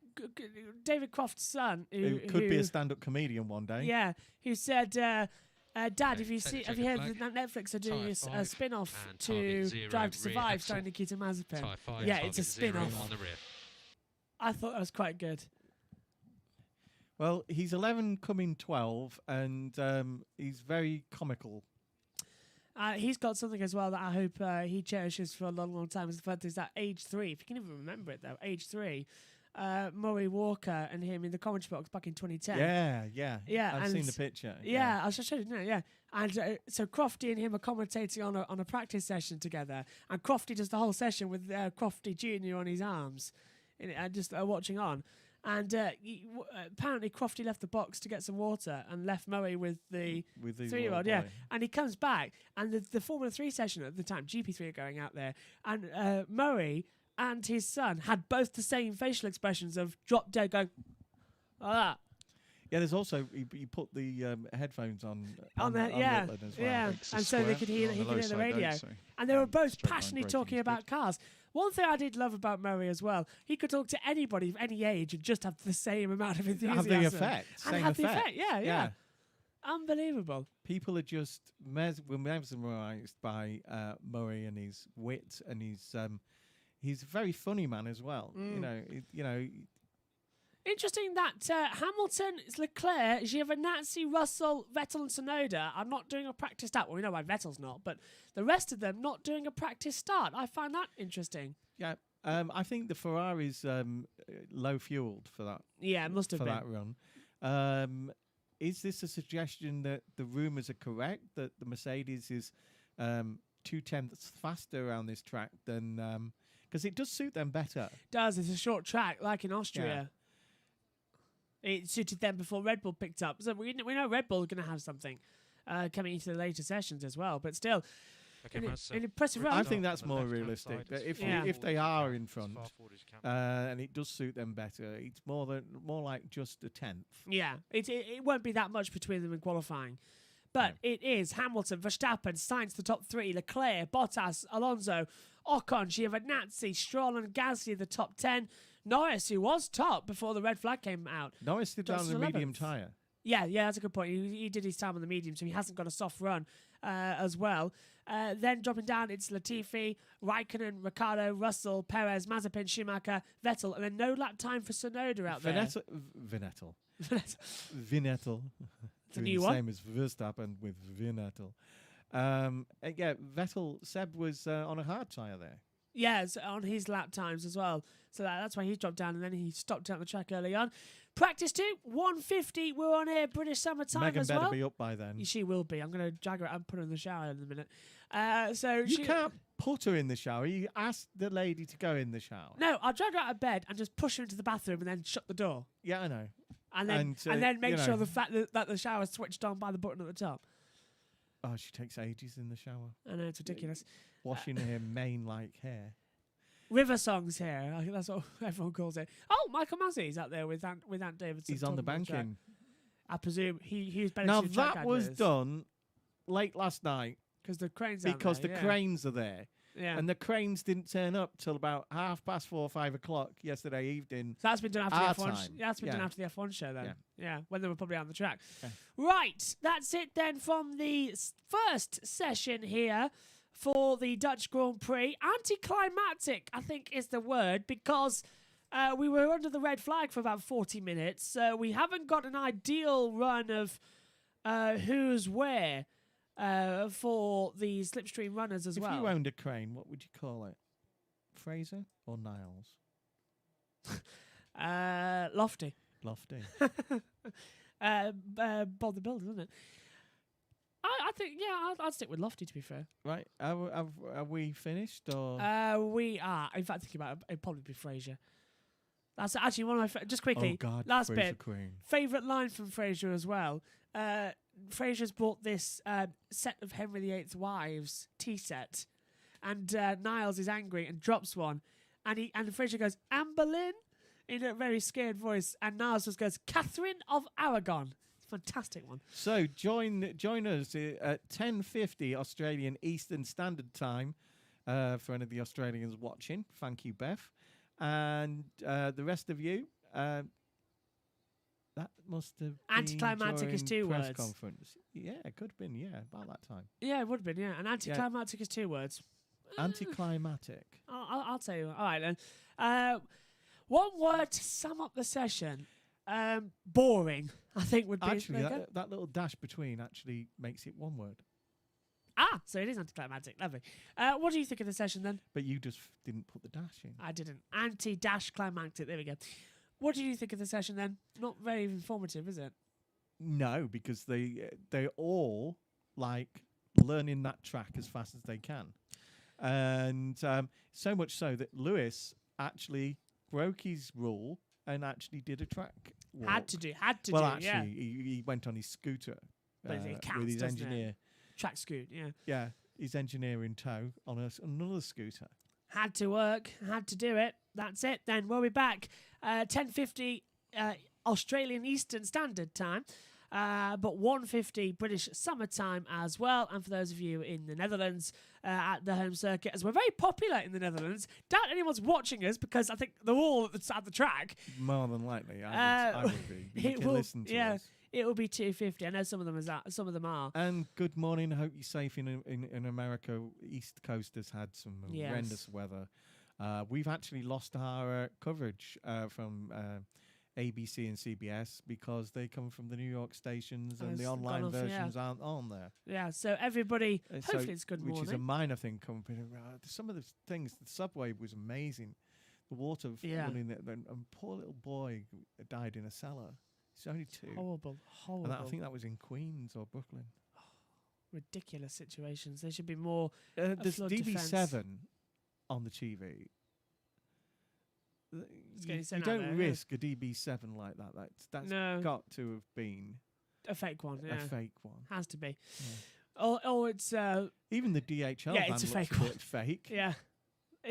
David Croft's son, Who could be a stand-up comedian one day. yeah, who said, Dad, Okay, have you take the have you heard checkered that Netflix are doing Tyre a 5 spin-off and to target 0 Drive to rear Survive, axle. starring Nikita Mazepin? Tyre 5, Yeah, it's a target 0 spin-off. on the rear. I thought that was quite good. Well, he's 11, coming 12, and he's very comical. He's got something as well that I hope he cherishes for a long, long time. Is the fact is that age 3, if you can even remember it though, age 3, Murray Walker and him in the commentary box back in 2010. Yeah. I've and seen the picture. Yeah, I showed you, didn't I? Yeah. And so Crofty and him are commentating on a practice session together, and Crofty does the whole session with Crofty Jr. on his arms, and just watching on. And apparently Crofty left the box to get some water and left Murray with the With the 3-year-old, little yeah. boy. And he comes back, and the Formula 3 session at the time, GP3 are going out there, and Murray and his son had both the same facial expressions of drop dead going, like that. Yeah, there's also he put the headphones on That, yeah, Whitland as well. yeah, Makes a and so they square could hear on he the could low hear the side, radio, don't you? and they were both Straight line passionately braking talking is about cars. One thing I did love about Murray as well, he could talk to anybody of any age and just have the same amount of enthusiasm. Have the effect. And Same have the effect. effect, yeah. Unbelievable. People are just mesmerised by Murray and his wit, and he's a very funny man as well. You know, Interesting that Hamilton, Leclerc, Giovinazzi, Russell, Vettel and Tsunoda are not doing a practice start. Well, we know why Vettel's not, but the rest of them not doing a practice start. I find that interesting. yeah. I think the Ferrari's low fueled for that. Yeah, it must have for been. that run. Is this a suggestion that the rumours are correct, that the Mercedes is 0.2 faster around this track than because it does suit them better? Does. It's a short track, like in Austria. It suited them before Red Bull picked up. So we know Red Bull are going to have something coming into the later sessions as well. But still, Okay, an impressive I run. think that's The more left-hand realistic. side That is if Yeah. if they forward are as in as front, far forward as you can. and it does suit them better, it's more like just a tenth. Yeah, it won't be that much between them in qualifying. But it is Hamilton, Verstappen, Sainz the top three, Leclerc, Bottas, Alonso, Ocon, Giovinazzi, Stroll and Gasly the top 10. Norris, who was top before the red flag came out. Norris did down Johnson the medium 11th. tyre. Yeah, that's a good point. He did his time on the medium, so he hasn't got a soft run as well. Then dropping down, it's Latifi, Raikkonen, Ricciardo, Russell, Perez, Mazepin, Schumacher, Vettel, and then no lap time for Sonoda out there. Vinettel. It's Vinettel. a Doing new the one. same as Verstappen with Vinettel. Vettel, Seb was on a hard tyre there. Yes, on his lap times as well. So that's why he's dropped down, and then he stopped out the track early on. Practice 2, 1:50. We're on here, British summertime Megan as better well. be up by then. She will be. I'm going to drag her out and put her in the shower in a minute. You can't put her in the shower. You ask the lady to go in the shower. No, I'll drag her out of bed and just push her into the bathroom and then shut the door. Yeah, I know. And then, And, and then make you know. sure the fact that the shower's switched on by the button at the top. Oh, she takes ages in the shower. I know, it's ridiculous. Washing her mane-like hair. River songs here. I think that's what everyone calls it. Oh, Michael Massey's out there with Ant Davidson. He's on the talking about track. banking. I presume he was better Now, to do track that was adverts. done late last night Because the cranes out because there, the yeah. cranes are there. Yeah. And the cranes didn't turn up till about 4:30 or 5 o'clock yesterday evening. So that's been done after Our the F1 time. that's been done Yeah. after the F1 show then. Yeah. Yeah, when they were probably on the track. Okay. Right, that's it then from the first session here for the Dutch Grand Prix. Anticlimactic, I think, is the word, because we were under the red flag for about 40 minutes. So we haven't got an ideal run of who's where for the slipstream runners as If well. you owned a crane, what would you call it? Fraser or Niles? Lofty. Lofty. Bob the Builder, isn't it? I think, yeah, I'd stick with Lofty, to be fair. Right. Are we finished? Or We are. In fact, thinking about it, it'd probably be Fraser. That's actually one of my... just quickly, oh God, last Fraser bit. Crane. Favourite line from Fraser as well. Fraser's bought this set of Henry VIII's wives, tea set, and Niles is angry and drops one. And Fraser goes, Anne Boleyn? In a very scared voice. And Niles just goes, Catherine of Aragon. Fantastic one. So join us at 10:50 Australian Eastern Standard Time for any of the Australians watching. Thank you, Beth. And the rest of you, that must have been Anticlimactic is during 2 press words. conference. Yeah, it could have been, about that time. Yeah, it would have been, yeah. And anticlimactic is 2 words. Anticlimactic. I'll tell you. All right, then. One word to sum up the session. Boring, I think, would be... Actually, okay. that little dash between actually makes it one word. So it is anticlimactic. Lovely. What do you think of the session, then? But you just didn't put the dash in. I didn't. Anti-dash climactic. There we go. What do you think of the session, then? Not very informative, is it? No, because they all like learning that track as fast as they can, and so much so that Lewis actually broke his rule and actually did a track walk. Had to do. Well, yeah. actually, he went on his scooter But it counts, with his doesn't it? engineer. Track scoot, yeah. Yeah, his engineer in tow on another scooter. Had to work. Had to do it. That's it. Then we'll be back 10:50 Australian Eastern Standard Time. But 1:50 British summertime as well. And for those of you in the Netherlands at the home circuit, as we're very popular in the Netherlands, doubt anyone's watching us because I think they're all at the track. More than likely, I would be. You it can will- listen to yeah. us. It will be 2:50. I know some of them are. And good morning. I hope you're safe in America. East Coast has had some Yes. horrendous weather. We've actually lost our coverage from ABC and CBS because they come from the New York stations and It's the gone online off, yeah. versions aren't on there. Yeah, so everybody, So- hopefully it's good which morning. is a minor thing. Some of the things, the subway was amazing. The water Yeah. running there, and poor little boy died in a cellar. He's only 2. Horrible. And I think that was in Queens or Brooklyn. Ridiculous situations. There should be more. There's flood DB7 on the TV. getting You sent out don't there, yeah. risk a DB7 like that. That's No. got to have been A fake one, yeah. a fake one. Has to be. Yeah. Or it's Even the DHL Yeah, van it's a looks fake a bit fake. yeah.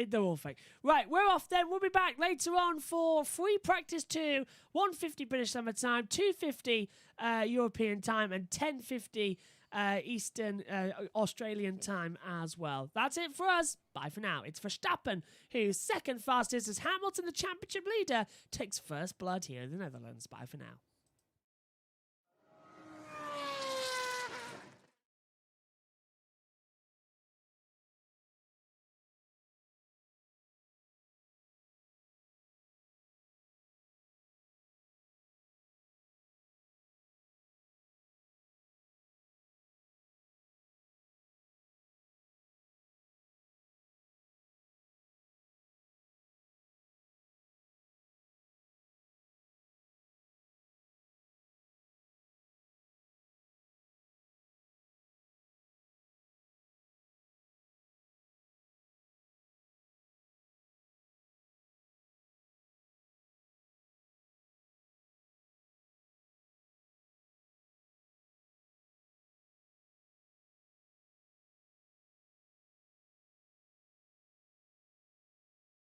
They're all fake. Right, we're off then. We'll be back later on for free practice 2, 1:50 British Summer Time, 2:50 European time, and 10:50 Eastern Australian time as well. That's it for us. Bye for now. It's Verstappen, who's second fastest as Hamilton, the championship leader, takes first blood here in the Netherlands. Bye for now.